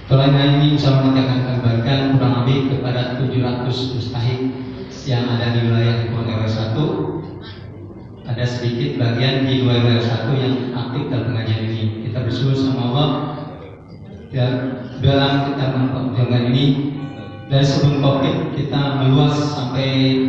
Pelayanan ini insya Allah nanti akan kembalikan kurang lebih kepada 700 mustahik yang ada di wilayah RW 1. Ada sedikit bagian di RW 1 yang aktif dalam pengajian ini. Kita bersyukur sama Allah dalam kita memperjuangkan ini. Dari sebelum COVID kita meluas sampai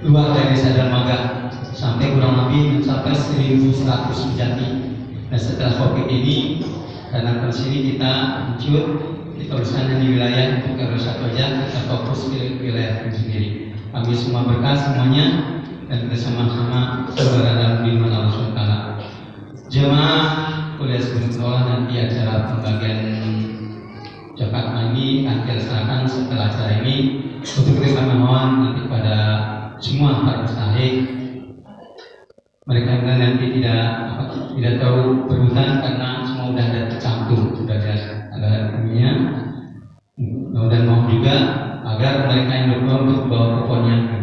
luar dari desa Dermaga sampai kurang lebih mencapai 1.100 Sejati. Nah setelah COVID ini, karena kondisi ini kita mencut, kita urusan di wilayah untuk RW 1 aja, kita fokus ke wilayah itu sendiri. Kami semua berkah semuanya dan kita sama-sama saudara dalam iman Allah SWT. Jemaah kuliah sebelum sekolah nanti acara pembagian zakat ini akan dilaksanakan setelah acara ini. Untuk kita mohon nanti pada semua para mustahik mereka nanti tidak tahu berhutang karena semua sudah ada tercantum, sudah ada ininya. Dan mohon juga agar mereka yang berdoa untuk bawa kuponnya.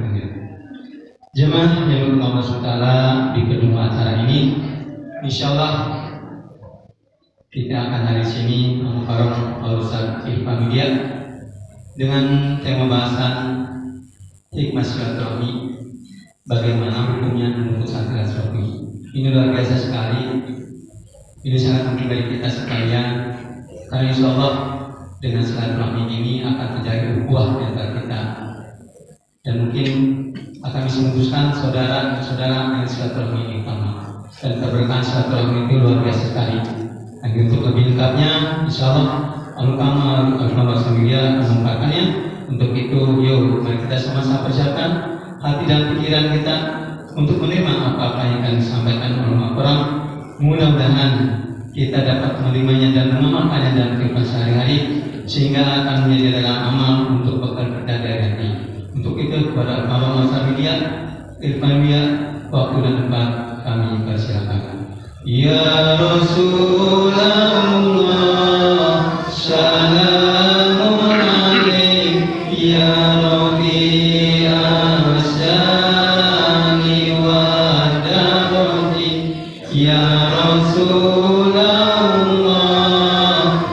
Jemaah yang Allah SWT di kedua acara ini, insya Allah kita akan dari sini Al-Mukarram Al-Ustaz Irfan Media dengan tema bahasan hikmah silaturahmi. Bagaimana hukumnya memutuskan silaturahmi? Ini luar biasa sekali. Ini sangat penting bagi kita sekalian. Karena insya Allah dengan silaturahmi ini akan terjadi ukhuwah di antara kita. Dan mungkin akan bisa memutuskan saudara-saudara dengan silaturahmi ini utama. Dan keberkahan silaturahmi itu luar biasa sekali. Dan untuk lebih lengkapnya, insya Allah Al-Mukarram Media mengungkapkannya. Untuk itu, yuk mari kita sama-sama persiapkan hati dan pikiran kita untuk menerima apa-apa yang akan disampaikan oleh orang. Mudah-mudahan kita dapat menerimanya dan mengamalkannya dalam kehidupan sehari-hari sehingga akan menjadi dalam amal untuk bekal kita dari hati. Untuk itu kepada Al-Mukarram Media, Irfan Media, waktu dan tempat kami persilakan. Ya Rasulullah, salamun alaik ya Ya Rasulullah,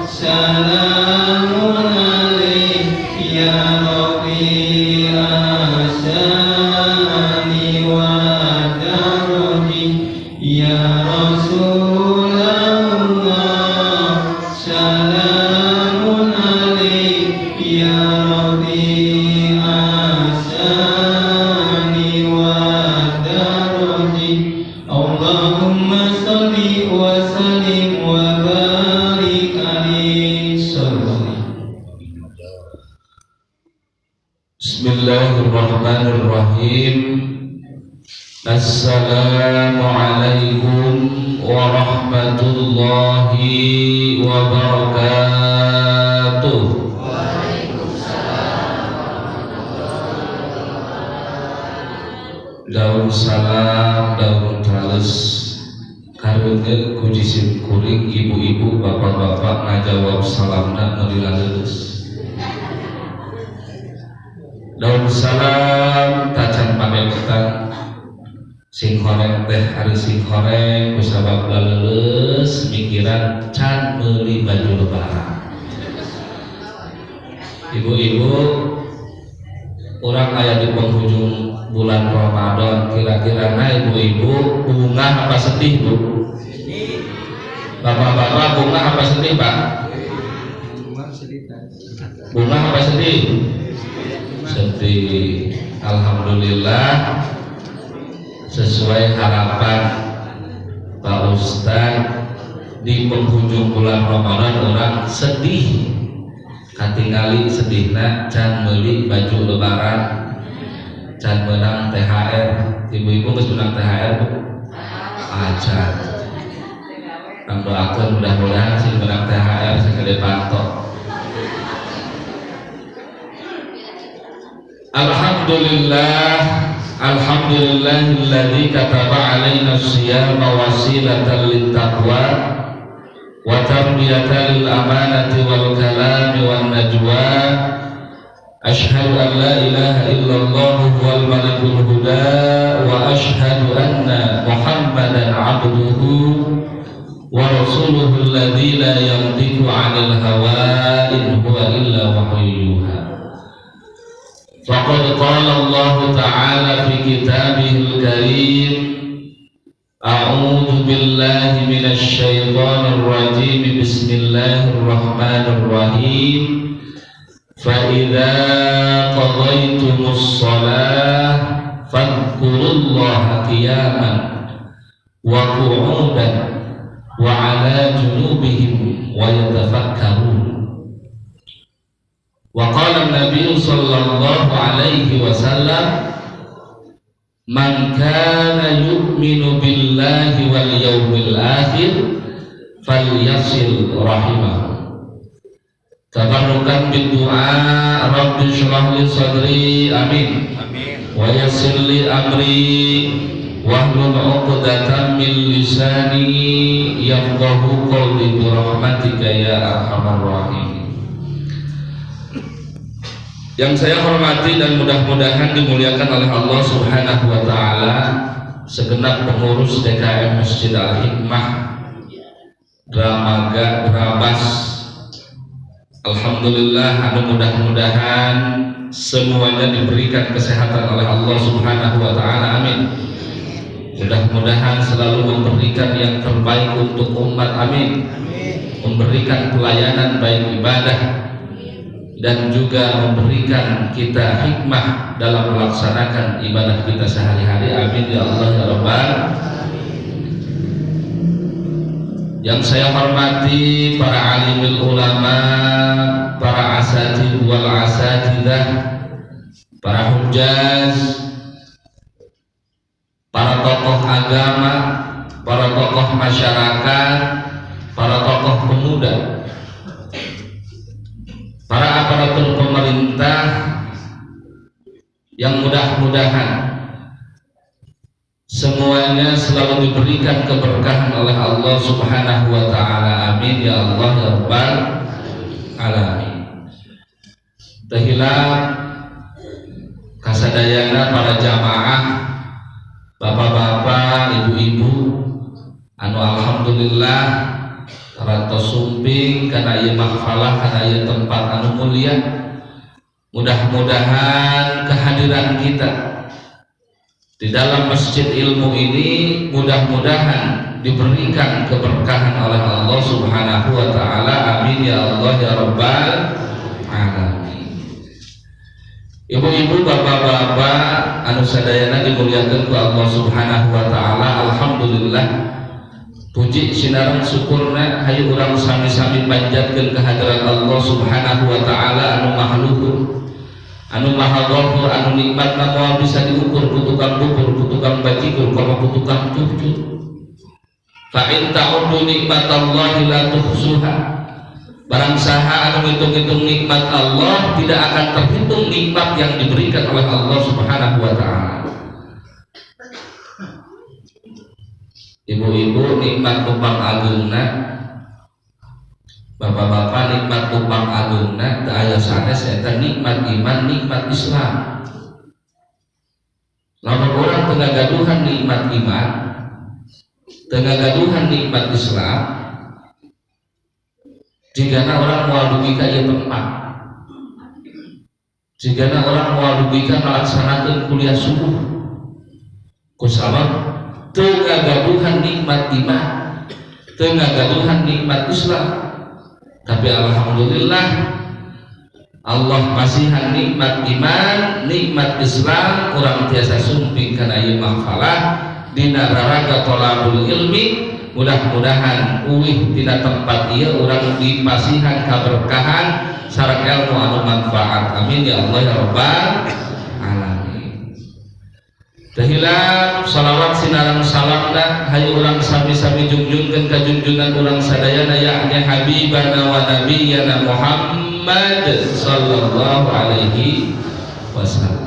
salamun alaik ya Rabi asyani wa darati. Ya Rasulullah, salamun alaik ya Rabi asyani wa darati. Allahumma salli wa sallim wa barik alaihi. Bismillahirrahmanirrahim. Assalamualaikum warahmatullahi wabarakatuh. Daun salam, daun halus karunge ku jisim kuring ibu-ibu bapak-bapak ngajawab salamna nulila leus. Daun salam tacan pametan sing horeng teh ari sing horeng kusabab leuleus mikiran can meuli baju lebaran. Ibu-ibu orang aya di penghujung bulan Ramadan, kira-kira ibu-ibu bunga apa sedih bu? Bapak-bapak bunga apa sedih pak? Bunga apa sedih? Sedih. Alhamdulillah sesuai harapan Pak Ustadz di penghujung bulan Ramadan orang sedih katingali sedihna can meuli baju lebaran, can menang THR. Ibu-ibu geus menang THR bu? Acan. Kang doakeun mudah-mudahan sing menang THR sakade pantok. Alhamdulillah, alhamdulillahilladzi kataba alaina as-siyama wasilatan lit-taqwa wa tarbiyatan lil amanati wal kalami wan najwa. Ashhadu an la ilaha illallah wal malikul huda wa ashhadu anna Muhammadan abduhu wa rasuluhu alladzi la yantiqu 'anil hawa in huwa illa wahyun yuha. Faqad qala Allah ta'ala fi kitabihil karim, a'udzu billahi minasy syaithanir rajim, bismillahir rahmanir rahim. Fa idza qadaytumus shalah fadhkurullaha qiyaman wa qu'udan wa 'ala junubihim wa yatafakkarun. Wa qala an-nabiy sallallahu alaihi wasallam, man kana yu'minu billahi wal yawmil akhir falyasil rahimahu. Tabarrukan bid-du'a, rabbi shrah li sadri, amin, wa yassir li amri wahlul 'uqdatam min lisani yafqahu qawli bi rahmatika ya arhamar rahimin. Yang saya hormati dan mudah-mudahan dimuliakan oleh Allah Subhanahu wa taala, segenap pengurus DKM Masjid Al-Hikmah Dramaga Drabas. Alhamdulillah, mudah-mudahan semuanya diberikan kesehatan oleh Allah Subhanahu wa taala, amin. Mudah-mudahan selalu memberikan yang terbaik untuk umat, amin. Memberikan pelayanan baik ibadah dan juga memberikan kita hikmah dalam melaksanakan ibadah kita sehari-hari, amin ya Allah ya Rabbal. Yang saya hormati para alimul ulama, para asatid wal asatidah, para hujjaz, para tokoh agama, para tokoh masyarakat, para tokoh pemuda, para aparatur pemerintah, yang mudah-mudahan semuanya selalu diberikan keberkahan oleh Allah Subhanahu wa taala, amin ya Allah ya Rabbal alamin. Tahilap kasadayana para jamaah, bapak-bapak, ibu-ibu anu alhamdulillah tarantos sumping kana ieu mahfalah, kana ieu tempat anu mulia. Mudah-mudahan kehadiran kita di dalam masjid ilmu ini mudah-mudahan diberikan keberkahan oleh Allah Subhanahu wa taala, amin ya Allah ya Rabbal alamin. Ibu-ibu, bapak-bapak anu sadayana dimuliakeun ku Allah Subhanahu wa taala, alhamdulillah puji sinareng syukurna hayu urang sami-sami panjatkeun kehadiran Allah Subhanahu wa taala anu maha luhur, anu maha ghafur, anu nikmatna moal bisa diukur ku tukang bubur, ku tukang bajigur, komo ku tukang cucut. Fa in ta'uddu nikmatallahi la tuhsuha. Barang saha anu ngitung-ngitung nikmat Allah, tidak akan terhitung nikmat yang diberikan oleh Allah Subhanahu wa taala. Ibu-ibu, nikmat tupang ageungna, bapak-bapak, nikmat tupang ageungna teu aya sanes eta nikmat iman, nikmat Islam. Lamun urang teu ngagaduhan nikmat iman, teu ngagaduhan nikmat Islam, jigana orang moal dugi ka ieu tempat, jigana orang moal dugi ka ngalaksanakeun kuliah subuh, kusabab teu ngagaduhan nikmat iman, teu ngagaduhan nikmat Islam. Tapi alhamdulillah Allah masihan nikmat iman, nikmat Islam, urang tiasa sumping kana ieu mahfalah dina raraga thalabul ilmi. Mudah-mudahan uwih tina tempat ieu urang dipasihan kaberkahan sareng ilmu anu manfaat, amin ya Allah ya Rabbal alamin. Tahilap salawat sinarang salamna hayu urang sami-sami junjunkeun ka junjungan urang sadayana, yakni habibana wa nabiyyana Muhammad sallallahu alaihi wasallam.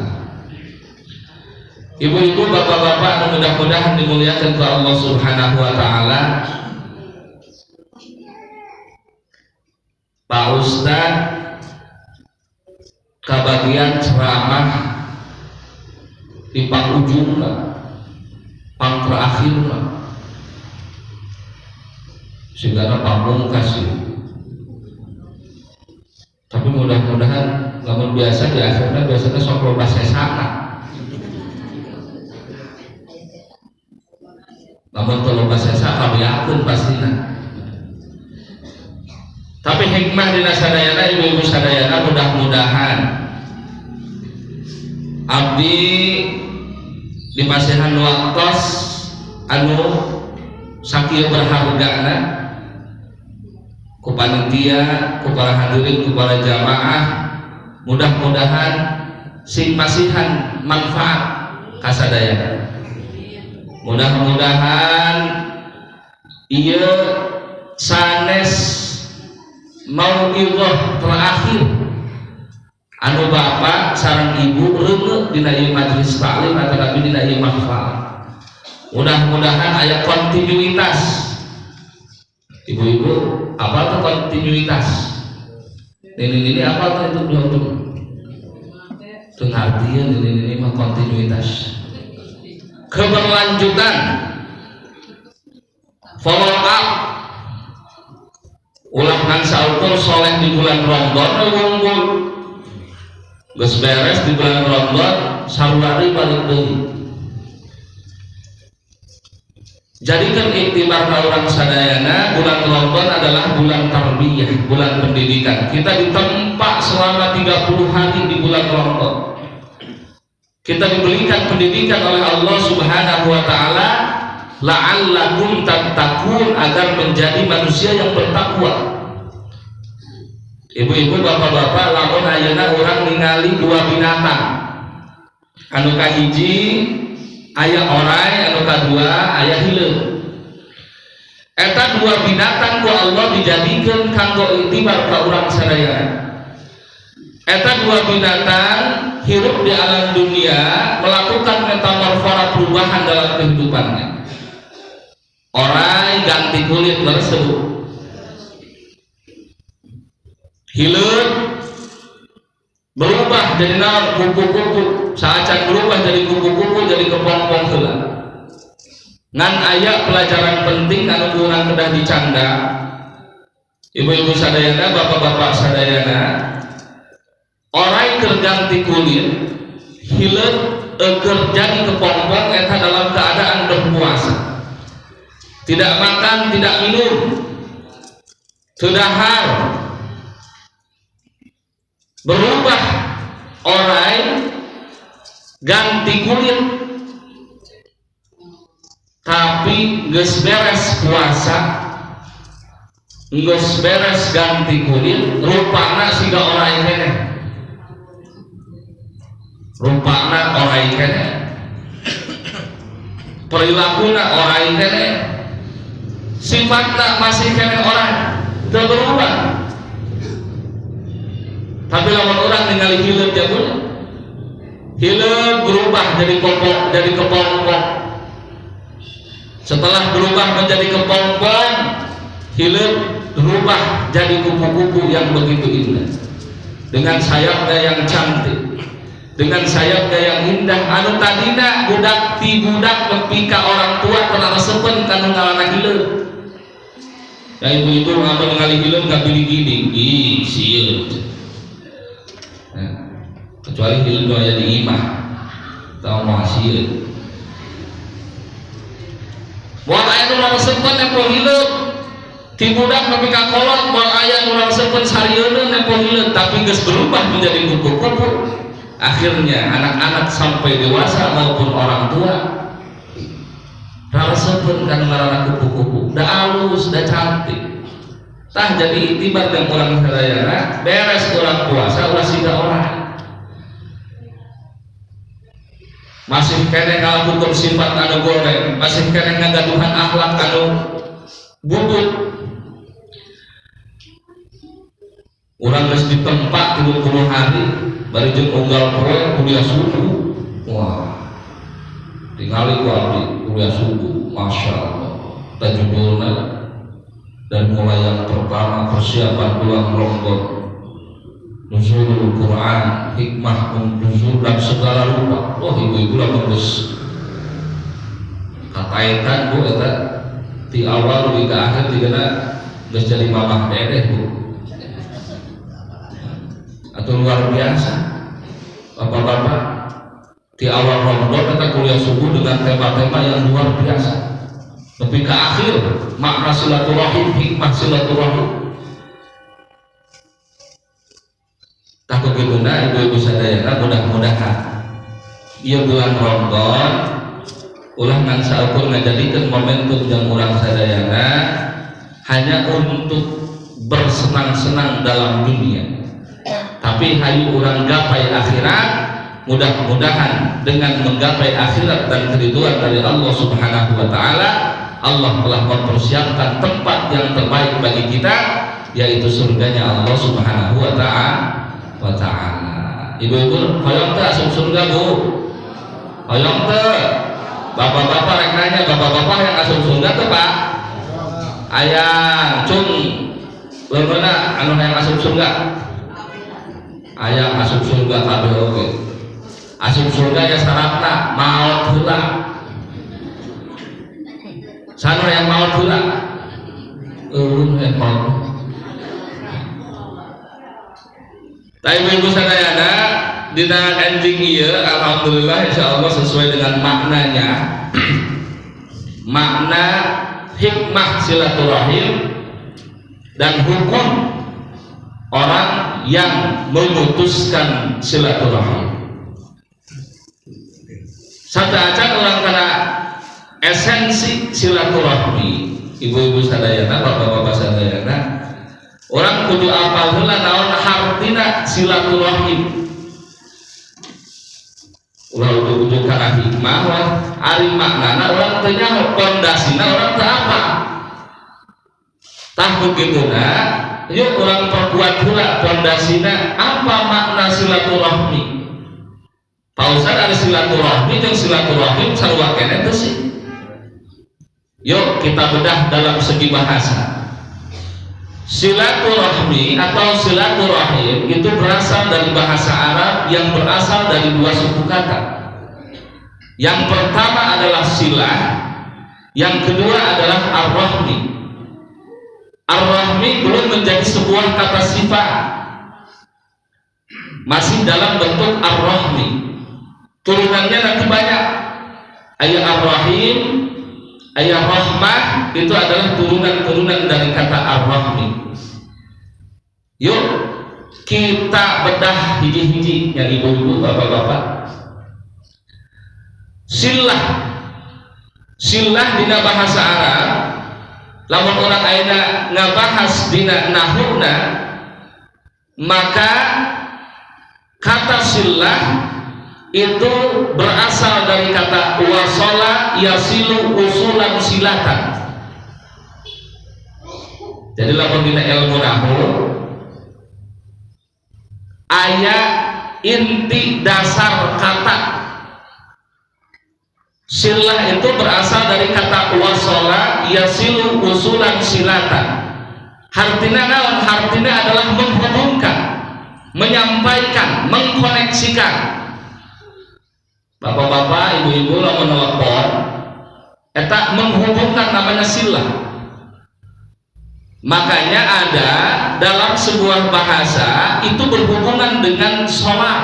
Ibu-ibu, bapak-bapak, mudah-mudahan dimuliakan ke Allah Subhanahu wa taala. Pak Ustad kabagian ceramah di pangujung lah, pang terakhir lah. sigana pamungkas. Tapi mudah-mudahan lamun biasa di akhirnya biasanya sok loba sesana. Lamun teu loba sesa kabiakeun pastina. Tapi hikmah dina sadayana ibu-ibu sadayana mudah-mudahan abdi di pasihan waktos anu sakieu berhargana ku panitia, ku para hadirin, ku para jamaah, mudah-mudahan sing pasihan manfaat kasadayana. Mudah-mudahan ieu sanes mauidhah terakhir anu bapak sareng ibu reuneu dina ieu majelis taklim atawa dina ieu mahfal. Mudah-mudahan aya kontinuitas. Ibu-ibu, apa tuh kontinuitas? Ini apa tuh itu belum tuh? Pengertian ini mah kontinuitas. Keberlanjutan, follow up. Ulah kan saukur soleh di bulan Ramadan, wungkul. Geus beres di bulan Ramadan, saruari balik deui. Jadikan iktibar orang sadayana bulan Ramadan adalah bulan tarbiyah, bulan pendidikan. Kita ditempa selama 30 hari di bulan Ramadan. Kita diberikan pendidikan oleh Allah Subhanahu wa taala la'allakum tattaqun, agar menjadi manusia yang bertakwa. Ibu-ibu, bapak-bapak, lamun ayeuna urang ningali dua binatang. Anu kahiji aya orai, anu kadua aya hileung. Eta dua binatang ku Allah dijadikeun kanggo iktibar ka urang sadayana. Eta dua binatang hirup di alam dunia, melakukan metamorfosa perubahan dalam kehidupannya. Orai ganti kulit tersebut, hileung berubah jadi naon, kupu-kupu. Saacan berubah jadi kupu-kupu, jadi kepompong heula. Ngan aya pelajaran penting anu kurang kedah dicanda. Ibu-ibu sadayana, bapak-bapak sadayana, orai keur ganti kulit, hileung keur jadi kepompong, eta dalam keadaan berpuasa. Tidak makan, tidak minum, teu dahar. Berubah orai ganti kulit, tapi geus beres puasa, geus beres ganti kulit, rupana siga orai keneh, rupana orai keneh, perilakuna orai keneh, sifatna masih keneh orang, teu berubah. Tapi lamun orang ningali hileung jago, hileung berubah jadi kepompong. Setelah berubah menjadi kepompong, hileung berubah jadi kupu-kupu yang begitu indah, dengan sayapnya yang cantik, dengan sayapnya yang indah. Anu tadina budak ti budak nepi ka orang tua pernah resepen kana ngaranna hileung. Ya ibu-ibu ngamun ningali hileung ka gini-gini, ih sieun. Kecuali hileung aya di imah tau masieun. Moal aya nu raresepen nepo hileung ti budak nepi ka kolot, moal aya nu raresepen sarieuna nepo hileung, tapi geus berubah menjadi kupu-kupu. Akhirnya anak-anak sampai dewasa maupun orang tua raresepen kan ngaranna kupu-kupu, da alus, da cantik. Tah jadi iktibar jeung urang sadayana, beres urang puasa ulah siga orang. Masih kene ngalakukeun sifat anu goreng, masih kene ngagaduhan akhlak anu bubut. Urang geus ditempa 30 hari, bari jeung unggal poe kuliah subuh. Wah. Tingali ku abdi kuliah subuh, masyaallah. Tajudulna dan mulai yang pertama persiapan bulan Ramadan, nuzulul Quran, hikmah nuzul dan segala rupa. Oh ibu-ibu lah bagus kataikan bu eta di awal di akhir digana geus jadi mamah dedeh Bu atau luar biasa Bapak-bapak di awal Ramadan kita kuliah subuh dengan tema-tema yang luar biasa, tapi ke akhir makna silaturahim, hikmah silaturahim. Tak begituna ibu-ibu sadayana, mudah-mudahan ieu bulan Ramadan ulah ngan saukur ngajadikeun momentum yang urang sadayana hanya untuk bersenang-senang dalam dunia, tapi hayu urang gapai akhirat. Mudah-mudahan dengan menggapai akhirat dan keridhaan dari Allah Subhanahu wa taala, Allah telah mempersiapkan tempat yang terbaik bagi kita, yaitu surganya Allah Subhanahu wa taala. Ibu-ibu, hoyong teh asup surga Bu. Hoyong teh. Bapak-bapak rek nanya, bapak-bapak yang asup surga teh Pak? Aya cung leungeuna anu yang asup surga. Aya asup surga kabeh oge. Asup surga ya syaratna maot heula. Sana yang maot heula. Eueun yang maot. Tapi ibu sadayana dina ending ieu alhamdulillah insyaallah sesuai dengan maknanya. Makna hikmah silaturahim dan hukum orang yang memutuskan silaturahim. Sadaacan orang kana esensi silaturahmi, ibu-ibu sadayana, bapak-bapak sadayana, orang kudu apal heula naon hartina silaturahim. Ulah kudu kana hikmah we, ari maknana urang teu nyaho, pondasina urang teu apa. Tah begituna, yuk urang perkuat heula pondasina apa makna silaturahmi. Pausan ada silaturahmi jeung silaturahim sarua keneh teh sih. Yuk kita bedah dalam segi bahasa. Silaturahmi atau silaturahim itu berasal dari bahasa Arab yang berasal dari dua suku kata. Yang pertama adalah silah, yang kedua adalah ar-rahmi. Ar-rahmi belum menjadi sebuah kata sifat, masih dalam bentuk ar-rahmi. Turunannya nanti banyak. Ayat ar-rahim, ayat rahmah itu adalah turunan-turunan dari kata ar-rahmi. Yuk kita bedah hiji-hiji yang ibu-ibu, bapak-bapak. Silah, silah dina bahasa Arab, lamun orang ayeuna ngabahas dina nahuna, maka kata silah itu berasal dari kata wasala yasilu usulan silatan. Jadi lamun dina ilmu nahwu aya inti dasar kata silah itu berasal dari kata wasala yasilu usulan silatan. Hartina naon? Hartina adalah menghubungkan, menyampaikan, mengkoneksikan. Bapak-bapak, ibu-ibu lamun nelpon eta menghubungkan, namanya silah. Makanya ada dalam sebuah bahasa itu berhubungan dengan sholat.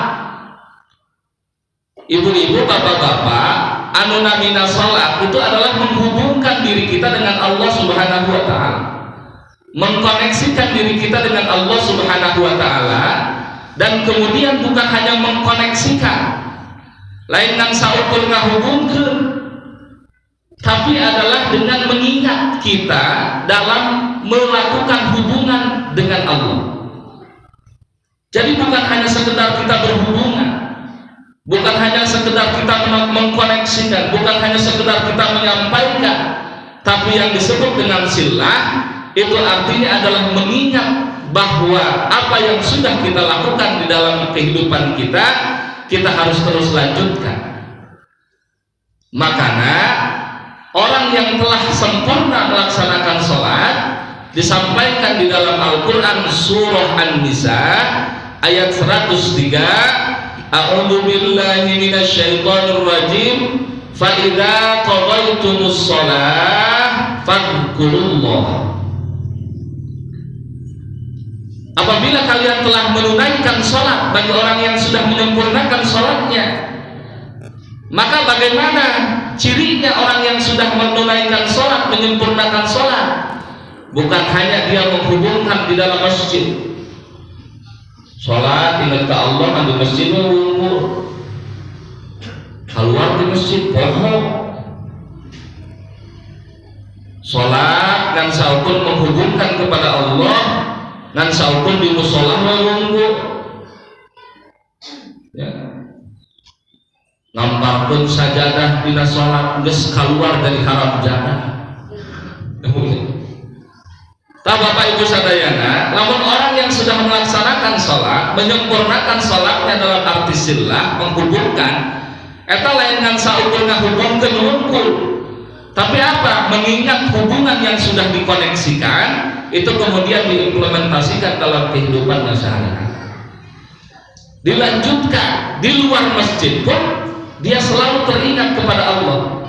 Ibu-ibu, bapak-bapak, anu namina sholat itu adalah menghubungkan diri kita dengan Allah Subhanahu wa taala, mengkoneksikan diri kita dengan Allah Subhanahu wa taala, dan kemudian bukan hanya mengkoneksikan, lain nang saukur ngahubungkeun, tapi adalah dengan mengingat kita dalam melakukan hubungan dengan Allah. Jadi bukan hanya sekedar kita berhubungan, bukan hanya sekedar kita mengkoneksikan, bukan hanya sekedar kita menyampaikan, tapi yang disebut dengan silah itu artinya adalah mengingat bahwa apa yang sudah kita lakukan di dalam kehidupan kita harus terus lanjutkan. Makanya orang yang telah sempurna melaksanakan sholat disampaikan di dalam Al-Quran surah An-Nisa ayat 103, a'udzu billahi minasyaitonir rajim, fa idza qadaytumus shalah fadhkurullah. Apabila kalian telah menunaikan sholat bagi orang yang sudah menyempurnakan sholatnya, maka bagaimana cirinya orang yang sudah menunaikan sholat, menyempurnakan sholat? Bukan hanya dia menghubungkan di dalam masjid, sholat ingat ke Allah kan di masjid umur, keluar di masjid bohong, sholat dan saupun menghubungkan kepada Allah dan saupun di musola menunggu, ya. Ngamparkeun sajadah dina salat geus keluar dari haram jadah. Tah Bapak Ibu sadayana, lamun orang yang sudah melaksanakan salat, menyempurnakan salatnya dalam arti silah, menghubungkan, eta lain ngan saukur ngahubungkeun hungkul. Tapi apa? Mengingat hubungan yang sudah dikoneksikan, itu kemudian diimplementasikan dalam kehidupan sehari-hari. Dilanjutkan di luar masjid pun dia selalu teringat kepada Allah.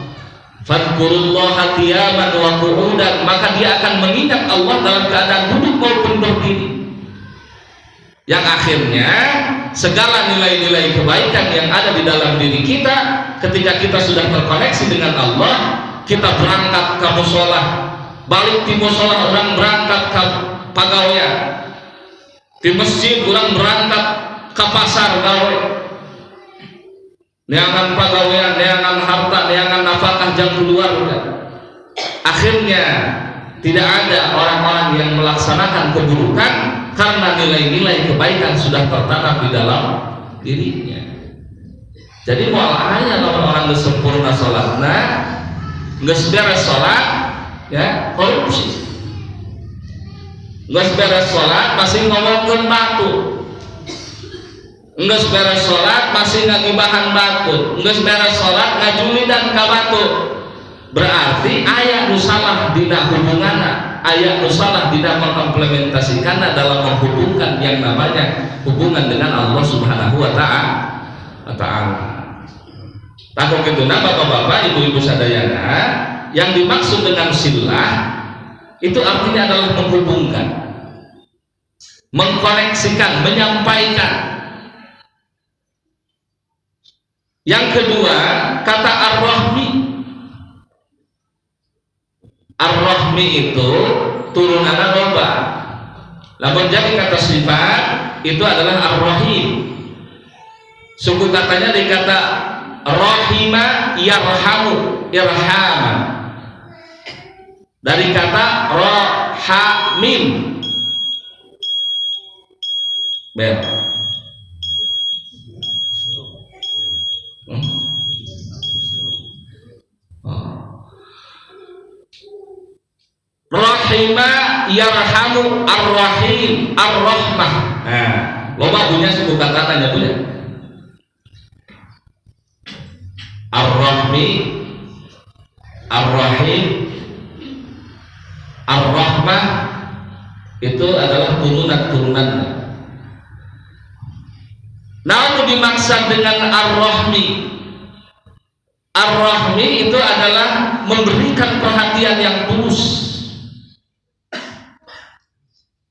Fadhkurullaha qiyaman wa qu'udan, maka dia akan mengingat Allah dalam keadaan duduk maupun berdiri. Yang akhirnya segala nilai-nilai kebaikan yang ada di dalam diri kita ketika kita sudah terkoneksi dengan Allah, kita berangkat ke mushola, balik di mushola orang berangkat ke pagawean, di masjid orang berangkat ke pasar gawe, neangan pagawean, neangan harta, neangan nafkah jam keluarga. Akhirnya tidak ada orang-orang yang melaksanakan keburukan karena nilai-nilai kebaikan sudah tertanam di dalam dirinya. Jadi moal aya lamun orang geus sempurna salatna, geus beres salat ya korupsi, geus beres salat masih ngomongkeun batu, geus beres salat masih ngagibahan batu, geus beres salat ngajulidan ka batu. Berarti aya nu salah dina hubunganna, aya nu salah dina mengimplementasikanna dalam menghubungkan yang namanya hubungan dengan Allah Subhanahu wa ta'ala. Takut kituna bapak-bapak, ibu-ibu sadayana, yang dimaksud dengan silah itu artinya adalah menghubungkan, mengkoneksikan, menyampaikan. Yang kedua, kata ar-rahmi. Ar-rahmi itu turunanna loba. Lamun jadi kata sifat itu adalah ar-rahim. Suku katanya dari kata rahima yarhamu, irhaman. Dari kata rahamim. Bel. Rahima yarhamu ar-rahim ar-rahmah. Nah, loba punya suku kata-katanya punya. Ar-rahmi, ar-rahim, ar-rahmah itu adalah turunan-turunannya. Namun dimaksud dengan ar-rahmi, ar-rahmi itu adalah memberikan perhatian yang tulus,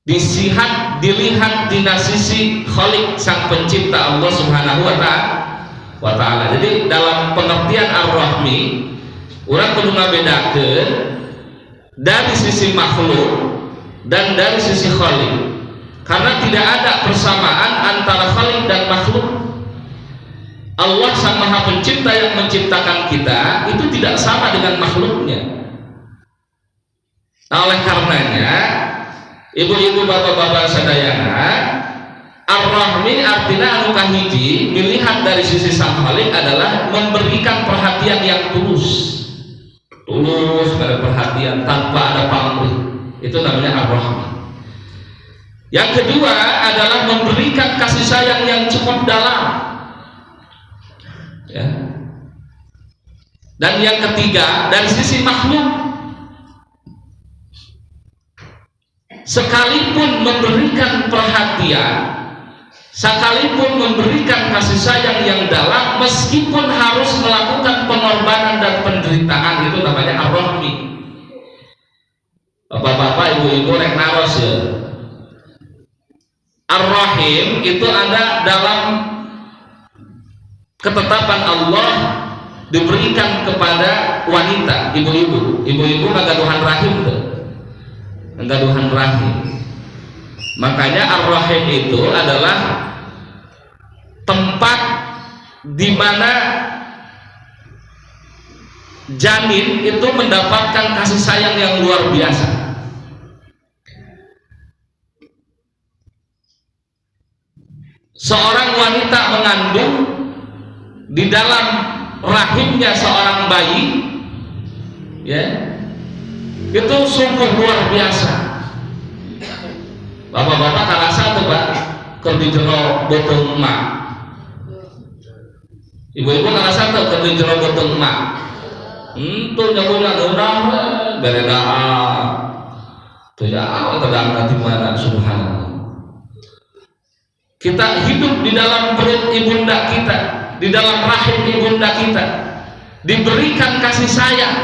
dilihat di sisi Khalik sang pencipta Allah Subhanahu wa ta'ala. Jadi dalam pengertian ar-rahmi, orang kudu ngabedakeun dari sisi makhluk dan dari sisi Khalik, karena tidak ada persamaan antara Khalik dan makhluk. Allah sang Maha Pencipta yang menciptakan kita itu tidak sama dengan makhluknya. Nah, oleh karenanya ibu-ibu bapak-bapak sadayana, ar-rahmi artinya anu kahiji dilihat dari sisi sang Khalik adalah memberikan perhatian yang tulus pada perhatian tanpa ada pamrih, itu namanya ar-rahmi. Yang kedua adalah memberikan kasih sayang yang cukup dalam, ya. Dan yang ketiga dari sisi makhluk, sekalipun memberikan perhatian, sekalipun memberikan kasih sayang yang dalam, meskipun harus melakukan pengorbanan dan penderitaan, itu namanya ar-rahmi. Bapak-bapak, ibu-ibu rek naros ya. Ar-Rahim itu ada dalam ketetapan Allah diberikan kepada wanita, ibu-ibu. Ibu-ibu ngagaduhan rahim tuh. Ngagaduhan rahim. Makanya Ar-Rahim itu adalah tempat di mana janin itu mendapatkan kasih sayang yang luar biasa. Seorang wanita mengandung di dalam rahimnya seorang bayi, ya, itu sungguh luar biasa. Bapak-bapak karasa tuh Pak, keur di jero beuteung emak. Ibu-ibu karasa tuh keur di jero beuteung emak. Tuh nyamunya ngeunah bereda. Tuh ya tedang di mana subhanallah. Kita hidup di dalam perut ibunda kita, di dalam rahim ibunda kita, diberikan kasih sayang,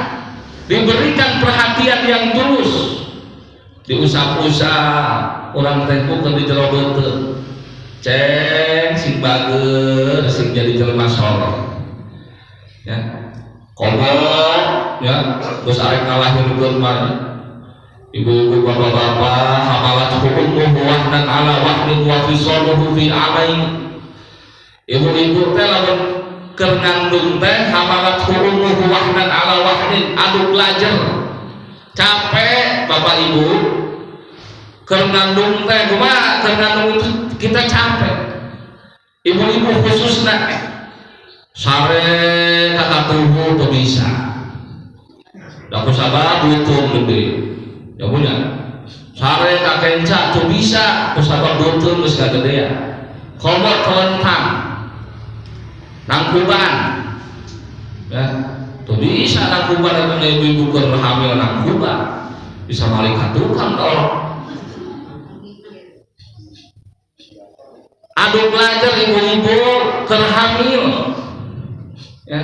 diberikan perhatian yang tulus, diusap-usap, orang tempo keur di jero beuteung. Ceng sing bager sing jadi jelema soleh. Ya. Kobok ya, terus arek ngalahirkeun mah. Ibu-ibu, bapak-bapak, hamalat hukum wahnan ala wahnin wa fisaluhu fi amain. Ibu-ibu teh lamun keur ngandung teh hamalat hukum wahnan ala wahnin, adu belajar capek bapak ibu keur ngandung teh kumaha, keur ngandung itu kita capek. Ibu-ibu khususna sare kakatuhu teu bisa. Da kusabab butuh gede. Ya punya sare kakenca tuh bisa kusabab butuh geus kagedean. Komor kelentang nangkuban ya tuh bisa nangkuban eta ibu-ibu keur hamil nangkuban bisa malih ka tukang tolong. Adu belajar ibu-ibu keur hamil ya.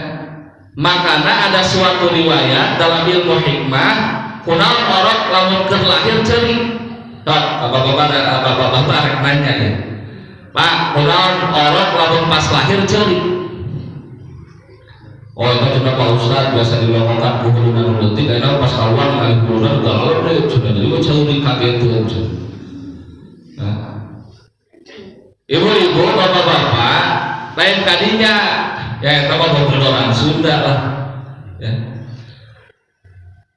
Makanya ada suatu riwayat dalam ilmu hikmah kunaon orok lamun keur lahir ceurik. Bapak-bapak rek nanya ya. Pak, kunaon orok lamun pas lahir ceurik? Oh, itu cuma Pak Ustaz biasa dilongokkan kuhulunan leutik, karena pas kawan kali kuhulunan udah leutik sudah jadi ceurik kageteun. Nah. Ibu-ibu, bapak-bapak, lain kadinya ya eta mah bobodoran Sunda lah. Ya.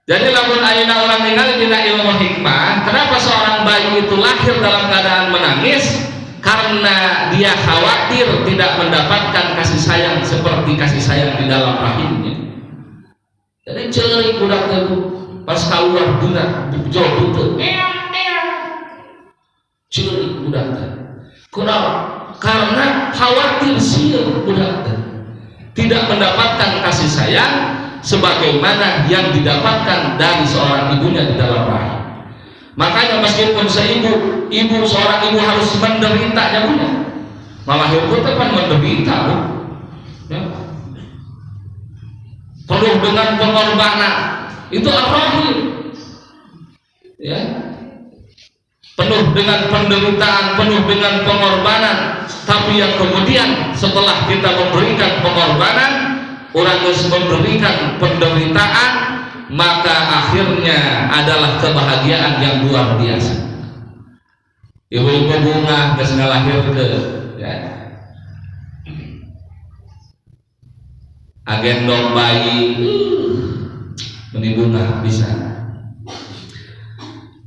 Jadi lamun ayeuna orang ningali dina ilmu hikmah, kenapa seorang bayi itu lahir dalam keadaan menangis? Karena dia khawatir tidak mendapatkan kasih sayang seperti kasih sayang di dalam rahimnya. Jadi ceurik budak teh pas kaluar budak jauh butuh. Ceurik budak teh. Kunaon? Karena khawatir sieun budak teh tidak mendapatkan kasih sayang sebagaimana yang didapatkan dari seorang ibunya di dalam rahim. Makanya meskipun seorang ibu harus menderita ya punya, melahirkan itu kan menderita bu, ya. Penuh dengan pengorbanan, itu ar-rahim, ya. Penuh dengan penderitaan, penuh dengan pengorbanan, tapi yang kemudian setelah kita memberikan pengorbanan, orang harus memberikan penderitaan, maka akhirnya adalah kebahagiaan yang luar biasa. Ibu-ibu bunga geus ngalahirkeun ya. Agendong bayi meni bunga bisa.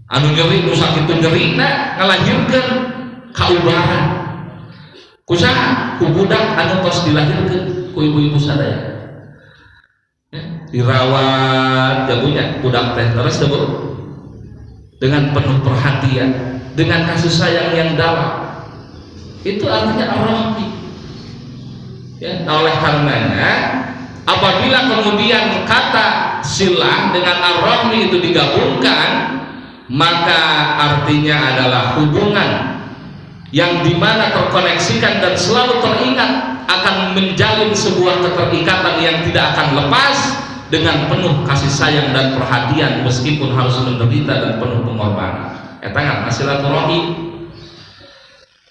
Anu nyeri nu sakitu nyerina ngalahirkeun kaubahan. Kusaha? Ku budak anu tos dilahirkeun ku ibu-ibu sadaya. Dirawat jabunya budak teh terus tebu dengan penuh perhatian, dengan kasih sayang yang dalam. Itu artinya ar-rahim. Ya, oleh karenanya apabila kemudian kata silah dengan ar-rahim itu digabungkan, maka artinya adalah hubungan yang dimana terkoneksikan dan selalu teringat akan menjalin sebuah keterikatan yang tidak akan lepas dengan penuh kasih sayang dan perhatian meskipun harus menderita dan penuh pengorbanan. Eta kan silaturahim.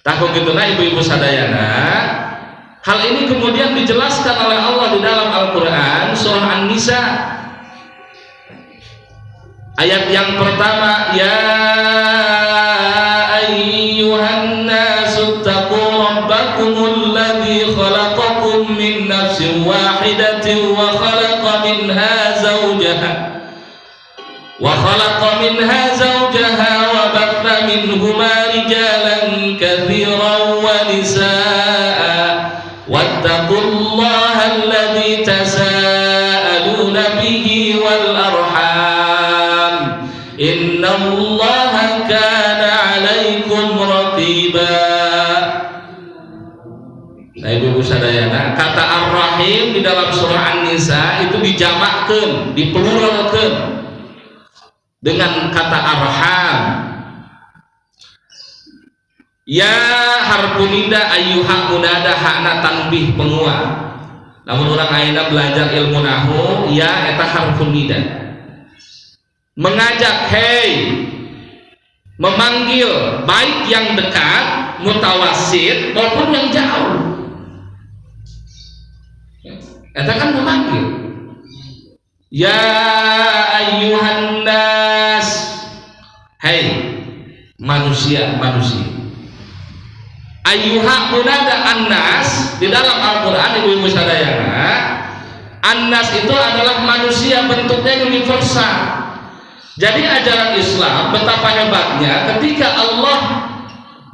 Tah kituna ibu-ibu sadayana, hal ini kemudian dijelaskan oleh Allah di dalam Al-Qur'an surah An-Nisa. Ayat yang pertama, ya ayyuhan nasu taqu rabbakumul ladzi khalaqakum min nafsin wahidatin wa khalaqa minha zawjaha wa batha minhuma rijalan katsiran wa nisaa wattaqullaha alladzi tasaaluna bihi wal arham innallaha kana 'alaikum raqiba. Nah ibu-ibu sadayana, kata Ar-Rahim di dalam surah An-Nisa itu dijamakkan, dipluralkan dengan kata Arham. Ya harpunida ayyuha munada hakna tanbih penguat. Namun orang ayeuna belajar ilmu nahwu, ya eta harpunida. Mengajak, hei, memanggil baik yang dekat, mutawasid maupun yang jauh. Eta kan memanggil. Ya ayyuhan nas, hei manusia. Ayyuha munada annas di dalam Al-Qur'an ibu-ibu sadayana, annas itu adalah manusia, bentuknya universal. Jadi ajaran Islam betapa hebatnya ketika Allah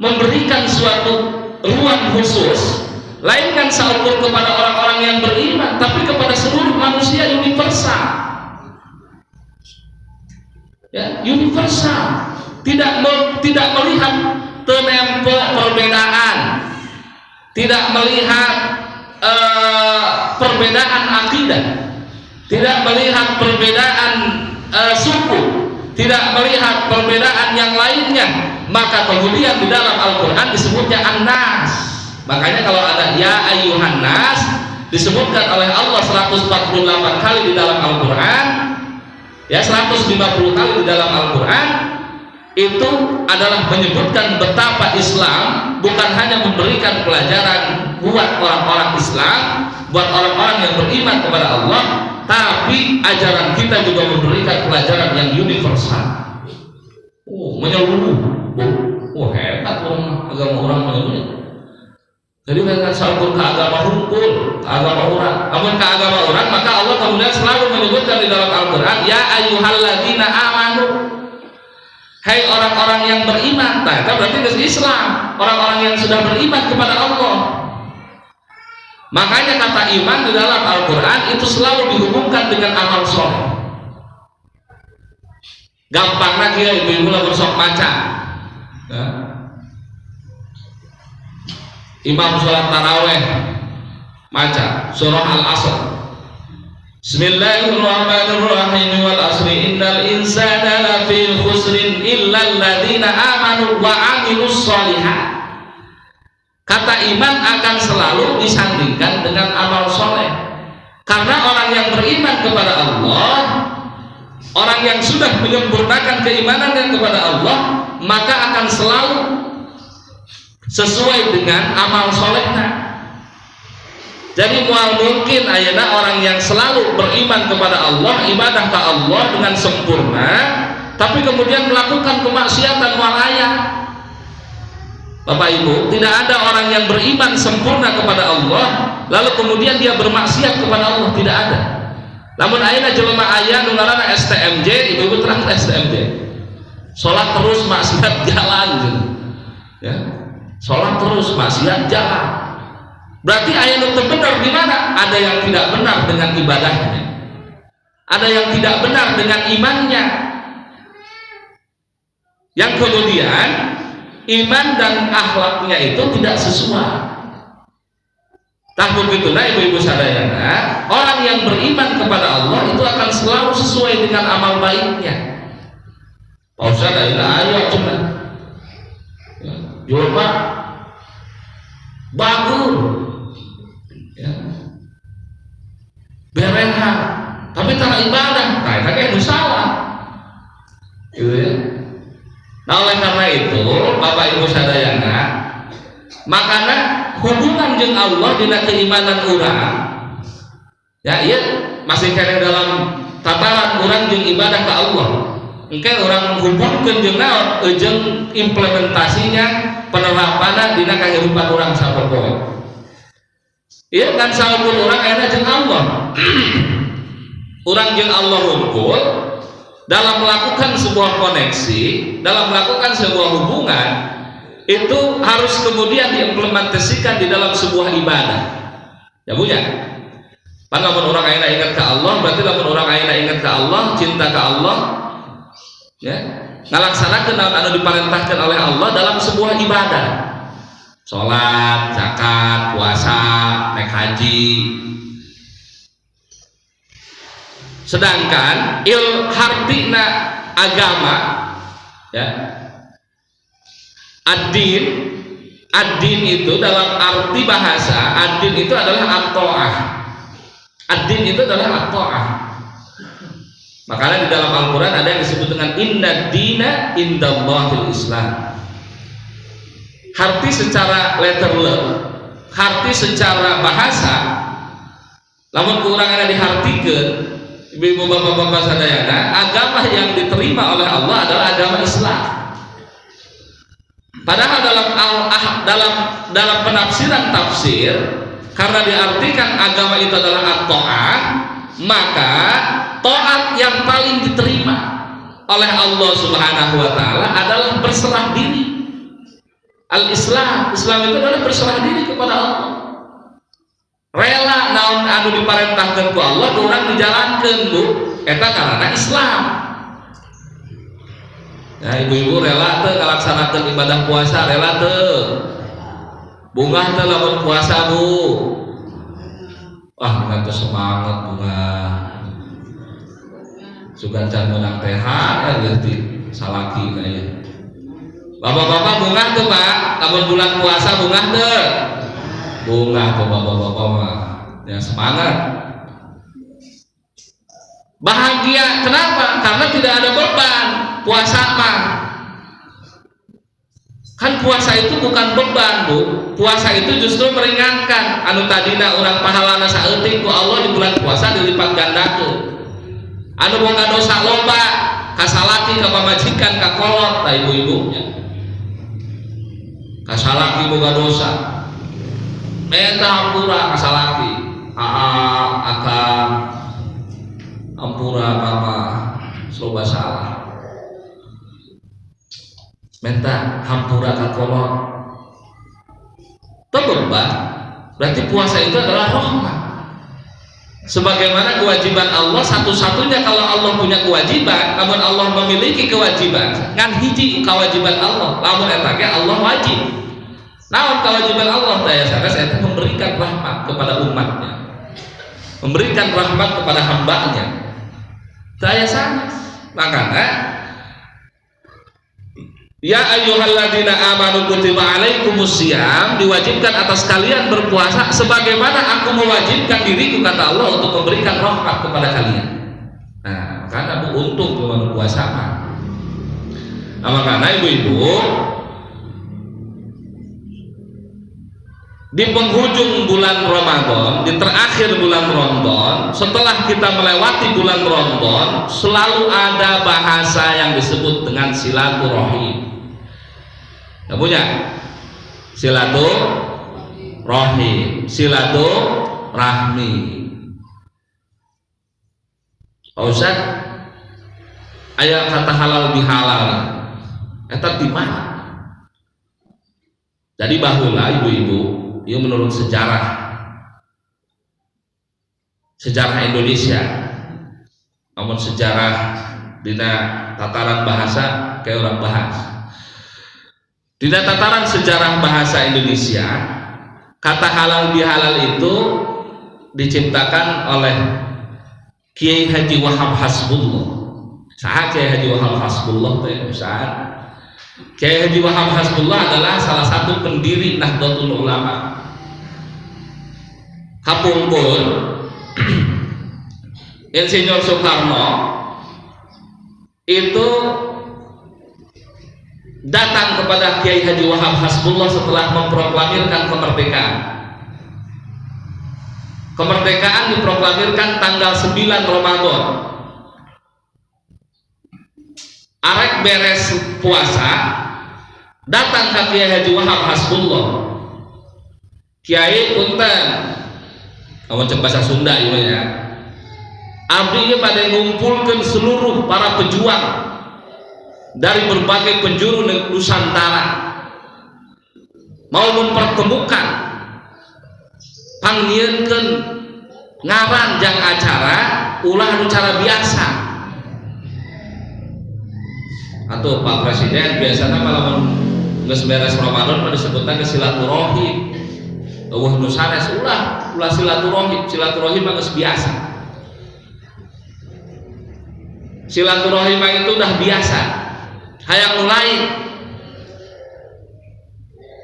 memberikan suatu ruang khusus, lain kan saukur kepada orang-orang yang beriman, tapi kepada seluruh manusia universal. Ya, universal. Tidak melihat tempo perbedaan, tidak melihat perbedaan akidah, tidak melihat perbedaan suku, tidak melihat perbedaan yang lainnya. Maka kemudian di dalam Al-Quran disebutnya An-Nas. Makanya kalau ada ya ayyuhan nas disebutkan oleh Allah 148 kali di dalam Al-Quran, ya 150 kali di dalam Al-Quran, itu adalah menyebutkan betapa Islam bukan hanya memberikan pelajaran buat orang-orang Islam, buat orang-orang yang beriman kepada Allah, tapi ajaran kita juga memberikan pelajaran yang universal. Menyeluruh. Hebat agama orang menyeluruh. Jadi mereka sabur ke agama hukum, ke agama orang. Namun ke agama orang, maka Allah kemudian selalu menyebutkan di dalam Al-Quran, ya ayyuhalladzina amanu, hai orang-orang yang beriman. Nah, itu berarti itu Islam, orang-orang yang sudah beriman kepada Allah. Makanya kata iman di dalam Al-Quran itu selalu dihubungkan dengan amal soleh. Gampang lagi ya ibu-ibu lah bersok maca. Ya. Imam sholat taraweh maca surah Al-Asr, Bismillahirrahmanirrahim, wal asri innal insana lafi khusrin illa alladzina amanu wa amilus sholihat. Kata iman akan selalu disandingkan dengan amal soleh, karena orang yang beriman kepada Allah, orang yang sudah menyempurnakan keimanannya kepada Allah, maka akan selalu sesuai dengan amal solehnya. Jadi mual mungkin ayeuna orang yang selalu beriman kepada Allah, ibadah ke Allah dengan sempurna, tapi kemudian melakukan kemaksiatan walaya. Bapak Ibu, tidak ada orang yang beriman sempurna kepada Allah lalu kemudian dia bermaksiat kepada Allah, tidak ada. Namun ayeuna jelema aya nu ngaranna STMJ, ibu-ibu terang STMJ. Salat terus maksiat jalan gitu. Ya. Sholat terus, maksiat jalan. Berarti ayat itu benar di mana? Ada yang tidak benar dengan ibadahnya, ada yang tidak benar dengan imannya. Yang kemudian iman dan akhlaknya itu tidak sesuai. Tahun itulah ibu-ibu sadayana, orang yang beriman kepada Allah itu akan selalu sesuai dengan amal baiknya. Pak Ustaz, ayo coba. Coba bagus ya, bereha, tapi Bapak Ibu sadayana, makana hubungan jeung Allah dina keimanan urang ya ieu masih kena dalam tataran urang jeung ibadah ka Allah. Engke urang hubungkeun jeung naon jeung implementasinya penerapanna dina kahirupan urang sapopoe. Ieu kan saukur urang aya jeung Allah. Urang jeung Allah hungkul dalam melakukan sebuah koneksi, dalam melakukan sebuah hubungan, itu harus kemudian diimplementasikan di dalam sebuah ibadah. Ya Bu ya. Pan lamun urang ayeuna ingat ka Allah, berarti lamun urang ayeuna ingat ka Allah, cinta ka Allah, ya, ngalaksanakeun naon anu diparentahkeun oleh Allah dalam sebuah ibadah. Salat, zakat, puasa, naik haji. Sedangkan hartina agama ya ad-din itu dalam arti bahasa ad-din itu adalah at-ta'ah. Ad-din itu adalah at-ta'ah. Makanya di dalam Al-Quran ada yang disebut dengan inna dina indallahil Islam. Arti secara letterless, arti secara bahasa lamun kurang ada dihartikeun ibu bapak-bapak sadayana, agama yang diterima oleh Allah adalah agama Islam. Padahal dalam penafsiran tafsir, karena diartikan agama itu adalah at-ta'ah, maka taat yang paling diterima oleh Allah Subhanahu wa taala adalah berserah diri. Al-Islam, Islam itu adalah berserah diri kepada Allah. Rela naon anu diparentahkeun ku Allah urang dijalankeun Bu, eta karana Islam. Ya ibu-ibu rela teu ngalaksanakeun ibadah puasa, rela teu? Bungah teu lamun puasa Bu? Wah, dengan semangat bunga. Sugan can menang TH ya ngerti salaki na ya. Bapak-bapak bungah teu Pak? Lamun bulan puasa bungah teu? Bunga tuh bapak-bapak mah ya semangat bahagia. Kenapa? Karena tidak ada beban. Puasa mah kan puasa itu bukan beban Bu, puasa itu justru meringankan. Anu tadina urang pahalana saeutik ku Allah di bulan puasa dilipat gandakeun. Anu boga dosa loba kasalaki ka pamajikan ka kolot ta ibu-ibu nya, kasalaki boga dosa menta hampura kasalaki akan ampura mama sloba salah menta hampura kakolot tebeban. Berarti puasa itu adalah rahmat. Sebagaimana kewajiban Allah satu-satunya, kalau Allah punya kewajiban, namun Allah memiliki kewajiban kan hiji kewajiban Allah, namun etake Allah wajib. Namun kewajiban Allah saya memberikan rahmat kepada umatnya, memberikan rahmat kepada hambanya. Saya sanes. Makanya ya ayyuhalladzina amanu kutiba alaikumusiyam, diwajibkan atas kalian berpuasa sebagaimana aku mewajibkan diriku, kata Allah, untuk memberikan rahmat kepada kalian. Nah, karena Bu untung kalau berpuasa. Nah, makanya ibu-ibu di penghujung bulan Ramadan, di terakhir bulan Ramadan, setelah kita melewati bulan Ramadan, selalu ada bahasa yang disebut dengan silaturahim. Nggak punya? Silaturahim, silaturahmi. Pak Ustaz, aya kata halal bihalal, eta di mana? Jadi baheula ibu-ibu, ia menurut sejarah Indonesia, namun sejarah dina tataran bahasa kayak orang bahas. Dina tataran sejarah bahasa Indonesia, kata halal bihalal itu diciptakan oleh Kiai Haji Wahab Hasbullah. Saha Kiai Haji Wahab Hasbullah teh Ustaz? Kiai Haji Wahab Hasbullah adalah salah satu pendiri Nahdlatul Ulama. Kapungkur Insinyur Soekarno itu datang kepada Kiai Haji Wahab Hasbullah setelah memproklamirkan kemerdekaan. Kemerdekaan diproklamirkan tanggal 9 Ramadan. Arek beres puasa, datang ke Kiai Haji Wahab Hasbullah. Kiai punten, kamu cek bahasa Sunda ya. Abdi pada ngumpulkan seluruh para pejuang dari berbagai penjuru Nusantara, mau mempertemukan panggieunkeun ngaranjang acara ulah anu cara biasa. Atau Pak Presiden biasanya malah geus beres Ramadan pada disebutna ke silaturahim. Eueuh nu sanes ulah silaturahim mah geus biasa. Silaturahim itu udah biasa. Hayang nu lain.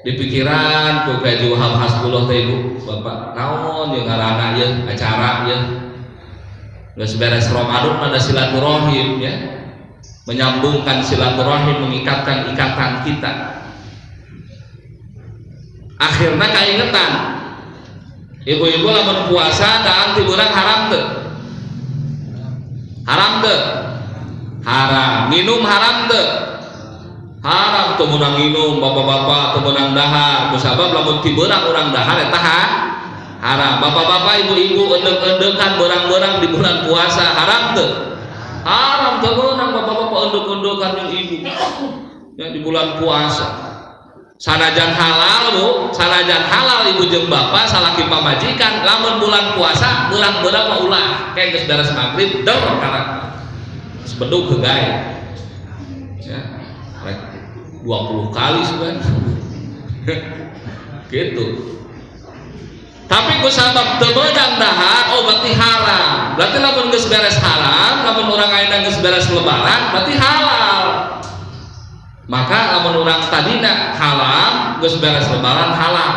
Di pikiran ku Haji Wahab Hasbullah teh Ibu, Bapak naon jeung ngaranna ieu acara ieu. Geus beres Ramadan pada silaturahim ya. Menyambungkan silaturahim, mengikatkan ikatan kita. Akhirnya kaingetan ibu-ibu lamun puasa daan ti beurang haram teu? Haram teu? Haram. Minum haram teu? Haram. Teu meunang minum bapak-bapak, teu meunang dahar. Kusabab lamun ti beurang urang dahar eta haram. Bapak-bapak, ibu-ibu endek-endekan beurang-beurang di bulan puasa haram teu? Haram. Teu meunang bapak-bapak endek-endekan jeung ibu ya di bulan puasa. Sanajan halal Bu, sanajan halal ibu jeung bapak salaki pamajikan, lamun bulan puasa beurang-beurang mah ulah kayak geus beres maghrib der karena sebedug ke gawe ya rek 20 kali sebenarnya gitu. Tapi ku sabab teu meunang dahar, oh berarti haram. Berarti lamun geus beres haram, lamun urang ayeuna geus beres lebaran berarti halal. Maka lamun urang tadina halal geus beres lebaran halal.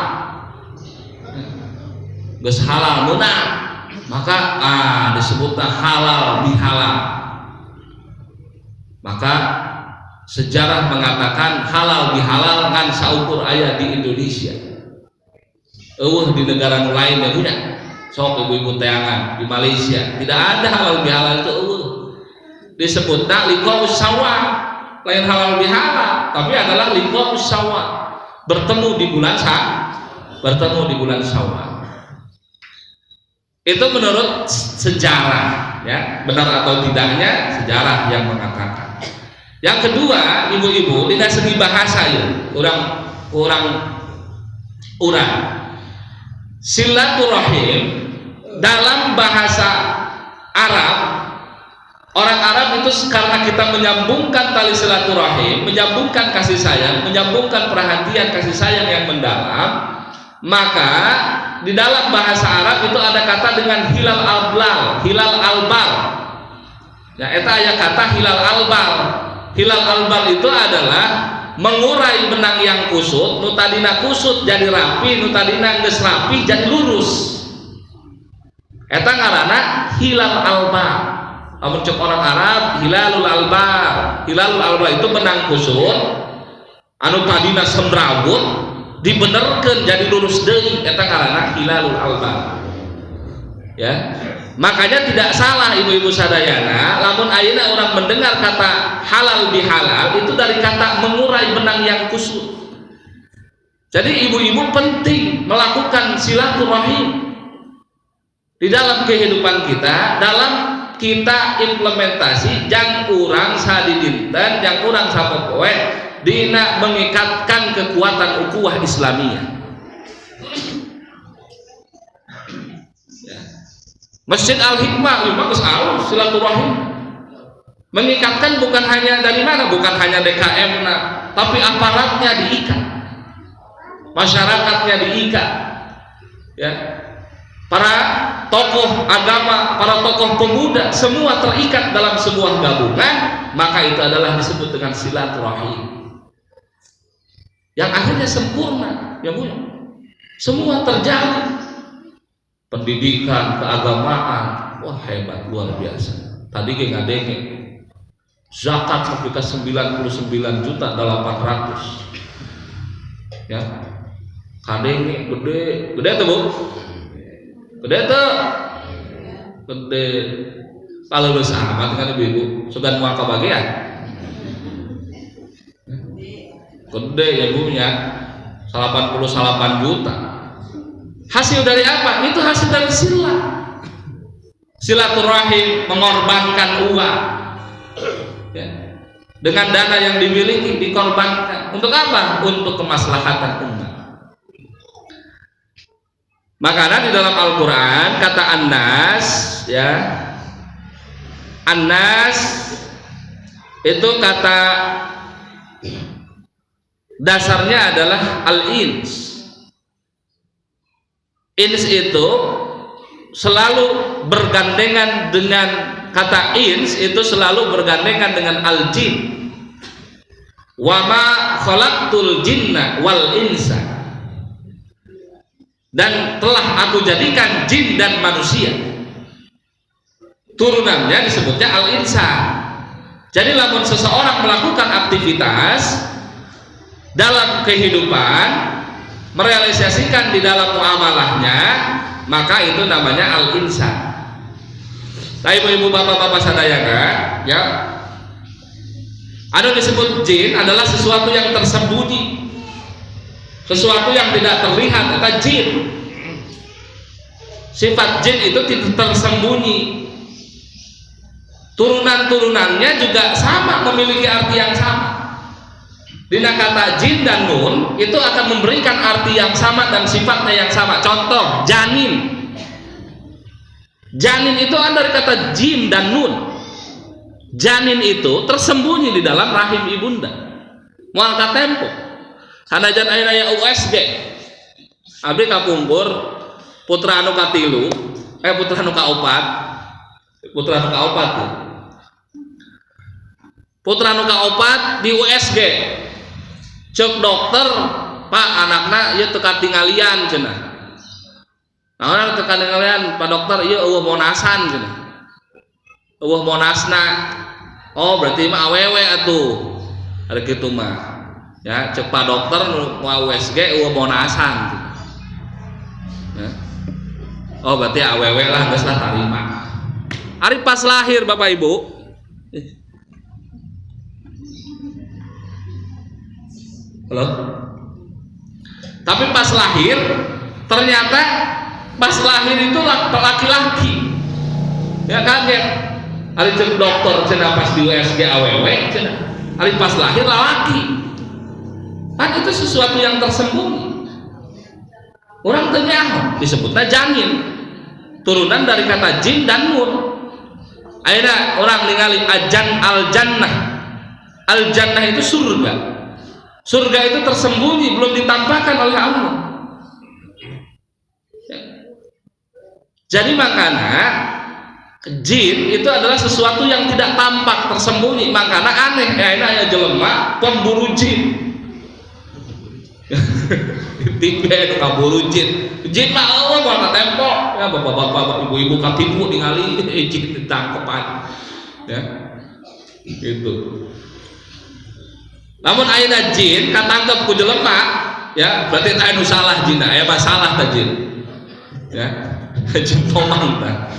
Geus halal meunang. Maka disebutna halal bihalal. Maka sejarah mengatakan halal bihalal ngan saukur aya di Indonesia. Eueuh di negara lain ya punya. Sok ibu-ibu teangan di Malaysia tidak ada halal bihalal itu eueuh. Disebutna liqa'us sawah. Lain halal bihalal, tapi adalah liqa'us sawah. Bertemu di bulan Syawal. Itu menurut sejarah ya, benar atau tidaknya sejarah yang mengatakan. Yang kedua, ibu-ibu, dina segi bahasa ya, urang silaturahim dalam bahasa Arab, orang Arab itu karena kita menyambungkan tali silaturahim, menyambungkan kasih sayang, menyambungkan perhatian kasih sayang yang mendalam, maka di dalam bahasa Arab itu ada kata dengan hilal albal. Ya, eta aya kata hilal albal. Hilal albal itu adalah mengurai benang yang kusut, nu tadina kusut jadi rapi, nu tadina geus rapi jadi lurus. Eta ngaranna hilal albal. Amun cek orang Arab hilalul albal. Hilalul albal itu benang kusut anu tadina semrawut dibenerkeun jadi lurus deui, eta ngaranna hilalul albal. Ya. Makanya tidak salah ibu-ibu sadayana lamun ayeuna orang mendengar kata halal bihalal itu dari kata mengurai benang yang kusut. Jadi ibu-ibu penting melakukan silaturahim di dalam kehidupan kita, dalam kita implementasi jang urang sadidinten, jang urang sapopoe dina mengikatkan kekuatan ukhuwah Islamiyah. Masjid Al-Hikmah bagus silaturahim mengikatkan bukan hanya dari mana, bukan hanya DKM tapi aparatnya diikat, masyarakatnya diikat ya, para tokoh agama, para tokoh pemuda semua terikat dalam sebuah gabungan, maka itu adalah disebut dengan silaturahim yang akhirnya sempurna ya Bu, semua terjalin. Pendidikan, keagamaan, wah hebat, luar biasa. Tadi ngadenge zakat lebih ke 99.800.000 ya. Kadenge gede tuh Bu, gede tuh, gede. Kalau lu amat kan ibu sudah mau kebagian, gede ya ibunya 88 juta. Hasil dari apa? Itu hasil dari silaturahim, mengorbankan uang ya. Dengan dana yang dimiliki dikorbankan untuk apa? Untuk kemaslahatan umat. Makanya di dalam Al-Quran kata An-Nas ya, An-Nas itu kata dasarnya adalah Al-Ins. Ins itu selalu bergandengan dengan kata ins, itu selalu bergandengan dengan al-jin. Wa ma khalaqtul jinna wal insa, dan telah aku jadikan jin dan manusia. Turunannya disebutnya al-insan. Jadi lamun seseorang melakukan aktivitas dalam kehidupan, merealisasikan di dalam muamalahnya, maka itu namanya al-insan. Nah ibu-ibu bapak-bapak sadayana ya, ada disebut jin adalah sesuatu yang tersembunyi, sesuatu yang tidak terlihat, kata jin. Sifat jin itu tidak tersembunyi. Turunan-turunannya juga sama, memiliki arti yang sama. Dina kata jin dan nun itu akan memberikan arti yang sama dan sifatnya yang sama. Contoh, janin. Janin itu ada dari kata jin dan nun. Janin itu tersembunyi di dalam rahim ibunda. Moal katempo. Sanajan ayeuna aya USG. Abdi kapungkur putra anu katilu, putra anu kaopat. Putra anu kaopat tuh. Putra anu kaopat di USG. Cek dokter, Pak anakna ieu teu katinggalian cenah. Naon teu katinggalian Pak dokter, ieu eueuh monasan cenah. Eueuh monasna. Oh berarti mah awewe atuh. Ada kitu mah. Ya, cek Pak dokter nu USG eueuh monasan cenah. Ya. Oh berarti awewe lah geus lah tarima. Ari pas lahir Bapak Ibu. Halo? Tapi pas lahir ternyata pas lahir itu laki-laki. Ya kaget. Ari cek dokter cenah pas di USG awewe cenah. Ari pas lahir laki. Kan itu sesuatu yang tersembunyi. Orang teu nyaho, disebutna janin. Turunan dari kata jin dan nun. Ayeuna orang ningali al-jannah. Al-jannah itu surga. Surga itu tersembunyi, belum ditampakkan oleh Allah. Jadi makanya jin itu adalah sesuatu yang tidak tampak, tersembunyi. Makanya aneh, ya jelema pemburu jin. Tipe kaburu jin. Jin mah Allah bawa tempo. Ya bapak-bapak, ibu-ibu katipu ningali jin ditangkepan. Ya. Gitu. Namun ayeuna jin katangkep ku jelema, ya berarti anu salah jin, aya masalah ta jin. Ya. Jin tomang ta.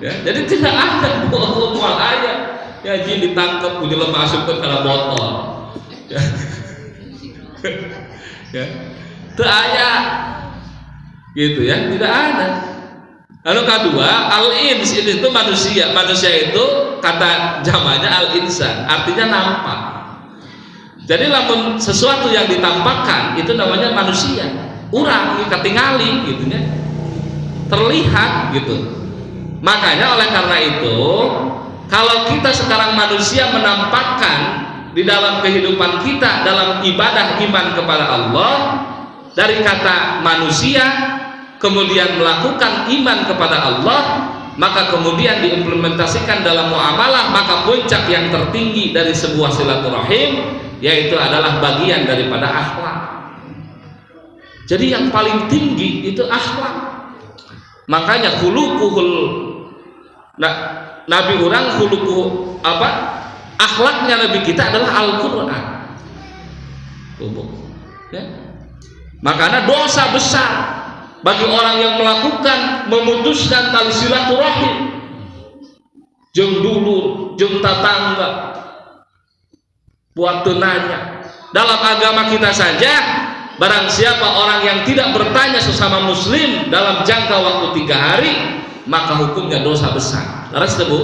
Ya, jadi tidak ada moal aya. Ya jin ditangkep ku jelema masukkeun kana botol. Ya. Ya. Teu aya. Gitu ya, tidak ada. Lalu kedua, al-ins itu manusia. Manusia itu kata jamaknya al-insan, artinya nampak. Jadi lamun sesuatu yang ditampakkan itu namanya manusia. Urang ketingali gitu ya. Terlihat gitu. Makanya oleh karena itu, kalau kita sekarang manusia menampakkan di dalam kehidupan kita, dalam ibadah iman kepada Allah, dari kata manusia kemudian melakukan iman kepada Allah, maka kemudian diimplementasikan dalam muamalah, maka puncak yang tertinggi dari sebuah silaturahim yaitu adalah bagian daripada akhlak. Jadi yang paling tinggi itu akhlak. Makanya khuluquhul Nabi orang khuluquh akhlaknya Nabi kita adalah Al-Qur'an. Ya. Makanya dosa besar bagi orang yang melakukan memutuskan tali silaturahim jeung dulur jeung tatangga buat nanya. Dalam agama kita saja, barang siapa orang yang tidak bertanya sesama muslim dalam jangka waktu 3 hari, maka hukumnya dosa besar. Laras Bu?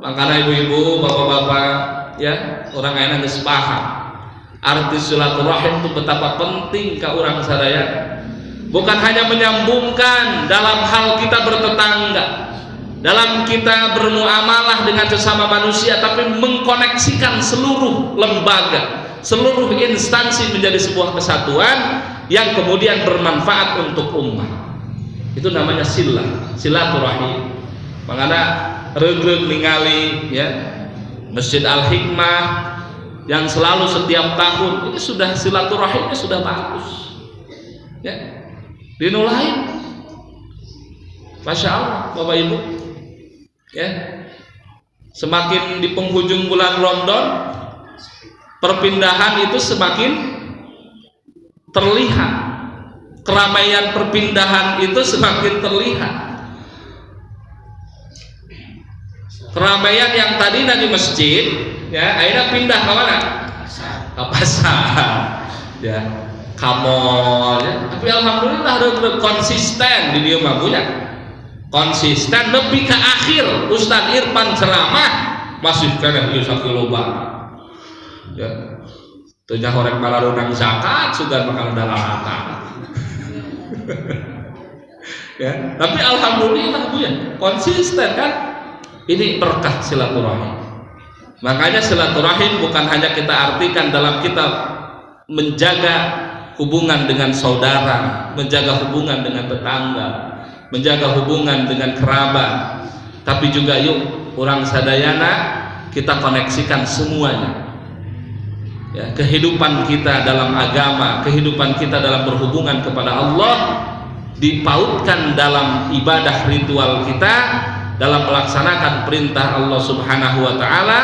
Makanya ibu-ibu, bapak-bapak, ya, orang enak geus paham arti silaturahim itu betapa penting ke orang sadaya. Bukan hanya menyambungkan dalam hal kita bertetangga, dalam kita bermuamalah dengan sesama manusia, tapi mengkoneksikan seluruh lembaga, seluruh instansi menjadi sebuah kesatuan yang kemudian bermanfaat untuk ummah. Itu namanya silaturahim. Makanya regreg ningali ya Masjid Al-Hikmah yang selalu setiap tahun ini sudah silaturahimnya sudah bagus. Ya. Dino lain, Masya Allah, Bapak Ibu. Ya, semakin di penghujung bulan Ramadan, perpindahan itu semakin terlihat, keramaian perpindahan itu semakin terlihat. Keramaian yang tadi di masjid, ya, akhirnya pindah ke mana? Ke pasar, ya, ke mall, ya. Tapi alhamdulillah ada konsisten di dia mabunya. Konsisten lebih ke akhir Ustadz Irfan ceramah masih kena ieu sakiloba ya teu nya horek malarunang zakat sugan bakal dalamata ya, tapi alhamdulillah Bu ya konsisten kan. Ini berkah silaturahim. Makanya silaturahim bukan hanya kita artikan dalam kita menjaga hubungan dengan saudara, menjaga hubungan dengan tetangga, menjaga hubungan dengan kerabat, tapi juga yuk orang sadayana kita koneksikan semuanya ya, kehidupan kita dalam agama, kehidupan kita dalam berhubungan kepada Allah dipautkan dalam ibadah ritual kita, dalam melaksanakan perintah Allah Subhanahu wa Ta'ala,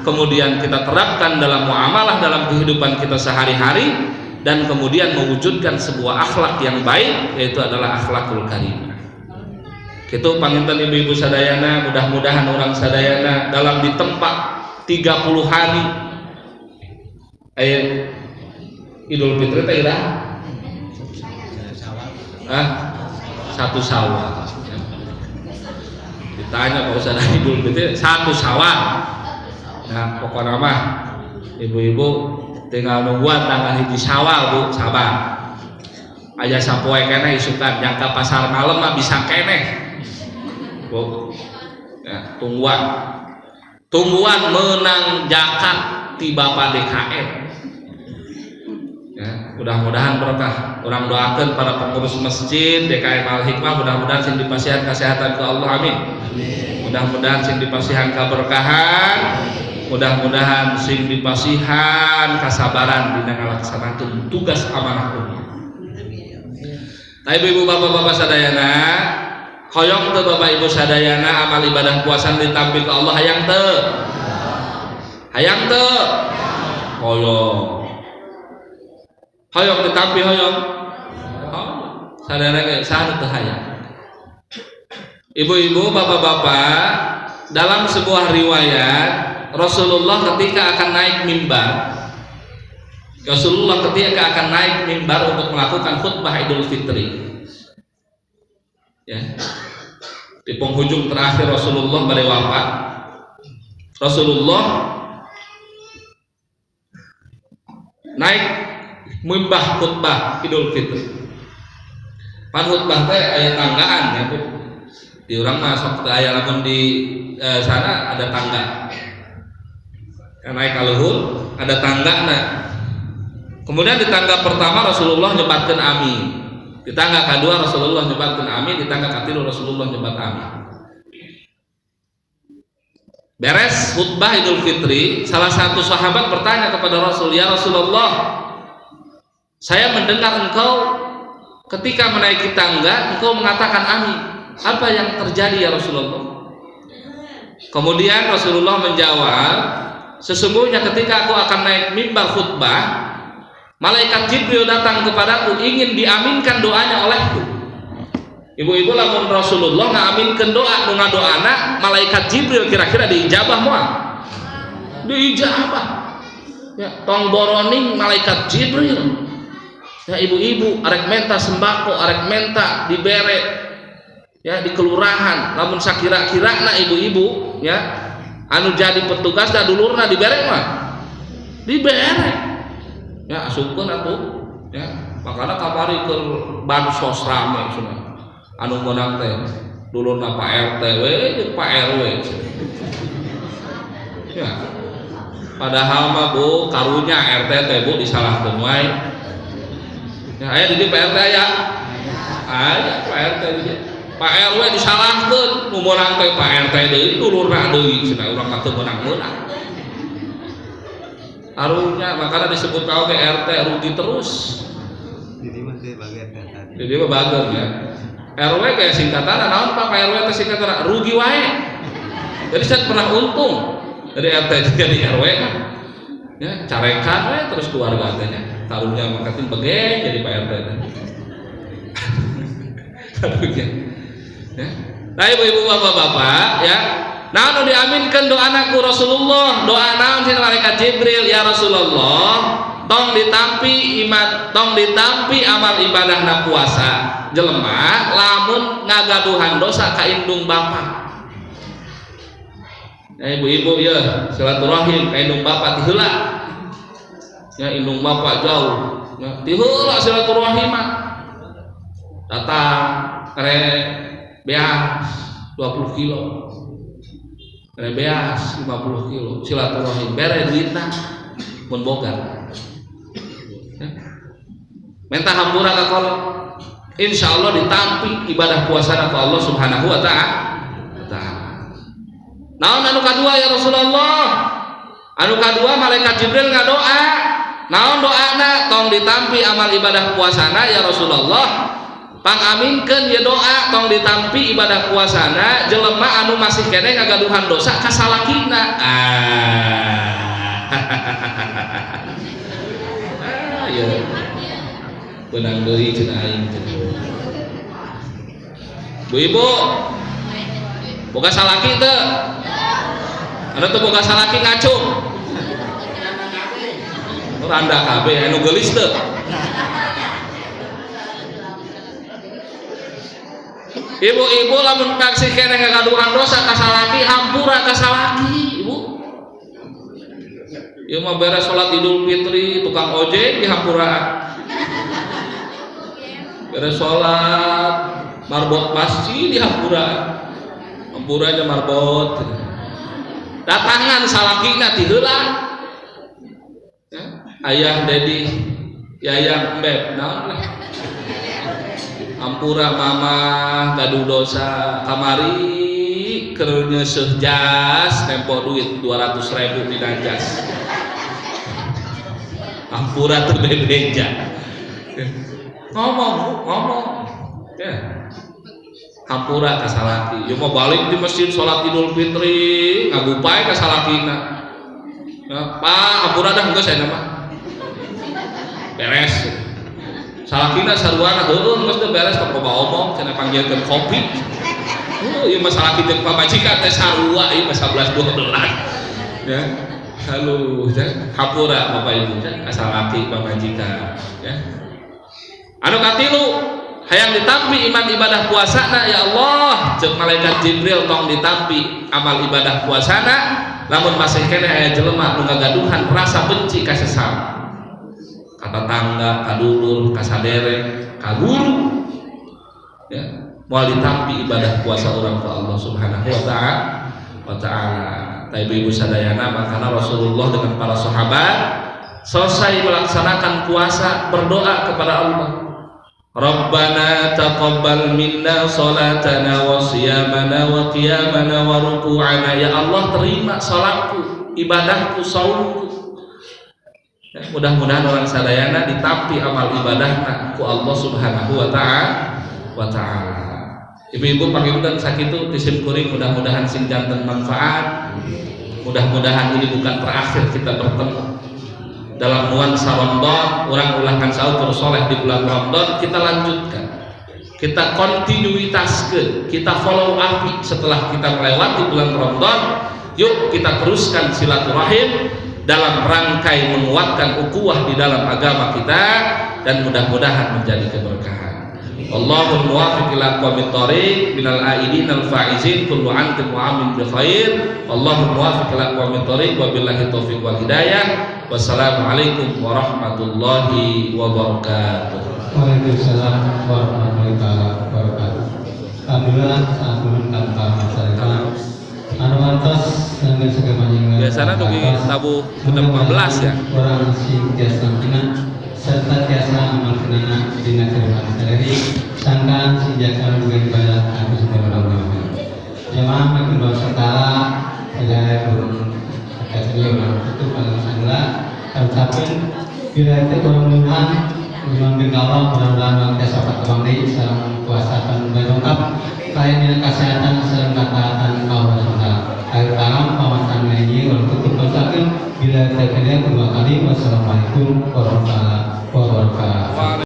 kemudian kita terapkan dalam muamalah dalam kehidupan kita sehari-hari, dan kemudian mewujudkan sebuah akhlak yang baik, yaitu adalah akhlakul karimah. Itu panginten ibu-ibu sadayana, mudah-mudahan orang sadayana dalam ditempat 30 hari Idul Fitri teh ira satu Syawal. Ditanya Pak Ustaz Idul Fitri 1 Syawal. Nah, pokoknya mah ibu-ibu tinggal nungguan tanggal 1 Syawal Bu, sabar. Aya sapoe keneh isukan jangka pasar malam mah bisa keneh. Bu, ya, tungguan menang zakat di Bapak DKM. Ya, mudah-mudahan berkah. Orang doakan para pengurus masjid DKM Al-Hikmah, mudah-mudahan sing dipasihan kesehatan ke Allah, amin. Mudah-mudahan sing dipasihan keberkahan, mudah-mudahan sing dipasihan kesabaran dina ngalaksanakeun tugas amanah ummah. Ibu-ibu bapak-bapak sadayana, hoyong teu Bapak Ibu sadayana amal ibadah puasa ditampi ke Allah hayang teu? Hayang teu? Hoyong. Hoyong ditampi hoyong. Sadayana ge saha teu hayang. Ibu-ibu, bapak-bapak, dalam sebuah riwayat Rasulullah ketika akan naik mimbar, Rasulullah ketika akan naik mimbar untuk melakukan khutbah Idul Fitri. Ya. Di penghujung terakhir Rasulullah pada wafat, Rasulullah naik mimbar khutbah Idul Fitri. Pan khutbah teh aya tanggaan ya Bu. Di urang masuk teh aya lamun di sana ada tangga. Ya, naik ka luhur ada tanggana. Kemudian di tangga pertama Rasulullah nyebatkeun amin. Di tangga kedua Rasulullah nyebatkeun amin, di tangga katilu Rasulullah nyebat amin. Beres khutbah Idul Fitri, salah satu sahabat bertanya kepada Rasul, "Ya Rasulullah, saya mendengar engkau ketika menaiki tangga engkau mengatakan amin. Apa yang terjadi ya Rasulullah?" Kemudian Rasulullah menjawab, sesungguhnya ketika aku akan naik mimbar khutbah, malaikat Jibril datang kepadaku ingin diaminkan doanya olehku. Ibu-ibu lamun Rasulullah ngaminkan doa nu ngadoana, malaikat Jibril kira-kira diijabah moal? Diijabah. Ya, tong boroning malaikat Jibril. Ya ibu-ibu arek menta sembako, arek menta dibere ya di kelurahan, lamun sakira-kirana ibu-ibu ya anu jadi petugas da dulurna dibere mah dibere ya asupkeun atuh ya makana kamari ke bansos rame cenah anu meunang teh dulurna Pak RT we jeung Pak RW ya padahal mah Bu karunya RT teh Bu disalahkeun wae ya aya di Pak RT aya Pak RT di Pak RW disalahkeun nu meunang teh Pak RT deui dulurna deui cenah urang teu meunang-meunang. Harunya makanya disebut kau ke RT rugi terus. Jadi mah teh bager kan. Jadi mah bager ya. RW kayak singkatan naon Pak RW teh singkatan rugi wae. Jadi saya pernah untung dari RT jadi RW ya carekan we terus keluarga tanya. Taruhnya makatin bege jadi Pak RT teh. Taruhnya ya. Nah ibu-ibu bapak-bapak ya nah nu diaminkan doa anakku Rasulullah doa naon cenah malaikat Jibril ya Rasulullah tong ditampi amal ibadahna puasa jelema lamun ngagaduhan dosa ka indung bapa ya ibu-ibu ya silaturahim ka indung bapa tiheula ya indung bapa jauh ya tiheula silaturahim datang kare beas 20 kilo kare beas 50 kilo silaturahim bere duitna mun boga minta hampura ka kolot insyaallah ditampi ibadah puasa ka Allah Subhanahu wa ta'ala. Naon anu kadua ya Rasulullah? Anu kadua malaikat Jibril ngadoa naon doana tong ditampi amal ibadah puasana ya Rasulullah pangaminkeun ye doa tong ditampi ibadah puasana jelema anu masih keneh ngagaduhan dosa ka salakina ya benang deui cenah aing Bu-ibu boga salaki teu anu teu boga salaki ngacung randa kabeh anu geulis teu ibu-ibu lamun taksih keneh ngagaduhan dosa ka salaki hampura ka salaki ibu ieu mah beres salat Idul Fitri tukang ojek dihampura beres salat marbot masjid dihampura hampuranya marbot datangan salakina tiheula ya ayah dedi yayang embeb naon ampura mama gaduh dosa kamari keur nyeuseuh jas tempo duit 200.000 dina jas ampura teu bebeja ngomong ya ampura ka salaki ieu mah balik di masjid salat Idul Fitri ngagupay ka salakina ya Pak ampura dah geus aya mah beres salakina saruana heueuh geus teu beres tong coba omong cenah panggilkeun kopi ieu mah salaki jeung pamajikan teh sarua ieu mah 11 12 ya halo ya hampura Bapak Ibu ka salaki pamajikan ya anu katilu hayang ditampi iman ibadah puasana ya Allah jeung malaikat Jibril tong ditampi amal ibadah puasana lamun masih keneh aya jelema nu ngagaduhan rasa benci ka sesama ka tetangga, ka dulur, ka sadere, ka guru ya moal ditampi ibadah puasa urang ka Allah Subhanahu wa ta'ala. Ibu-ibu sadayana makana Rasulullah dengan para sahabat selesai melaksanakan puasa berdoa kepada Allah Rabbana taqabbal minna salatana wa siyamana wa qiyamana wa ruku'ana ya Allah terima salatku ibadahku saumku ya, mudah-mudahan orang sadayana ditampi amal ibadahna ku Allah Subhanahu wa ta'ala Ibu-ibu panggilkan sakitu tisim kuring, mudah-mudahan sing janten manfaat. Mudah-mudahan ini bukan terakhir kita bertemu dalam nuansa Ramadan. Orang ulangan sahur soleh di bulan Ramadan, kita lanjutkan, kita kontinuitaskan, kita follow up setelah kita melewati bulan Ramadan. Yuk kita teruskan silaturahim dalam rangkai menguatkan ukhuwah di dalam agama kita, dan mudah-mudahan menjadi keberkahan. Allahul muwaffiq ila aqwamit thoriq minal aidin al faizin kullu antum wa amin bi khair. Allahul muwaffiq ila aqwamit thoriq wa billahi taufiq wal hidayah. Wassalamualaikum warahmatullahi wabarakatuh. Waalaikumsalam warahmatullahi wabarakatuh. Alhamdulillah saat menunkan para masyarakat Anwantos dan segala biasanya dugi tabu 15 ya. Orang sing tiasa sampingan serta tiasa amal kenana dina kehidupan sehari sangkan sinjakan juga ibadah aku sudah berdoa. Jemaah makin doa sekala adalah burung katanya orang itu pada masalah ucapin bila itu orang Tuhan mengambil kawal mudah-mudahan kita sahabat kembali salam puasa dan berlengkap lain dengan kesehatan salam kataatan Allah SWT akhir kalam pawasan ini kalau tutup ucapin bila terkena kedua kali. Wassalamualaikum warahmatullahi wabarakatuh.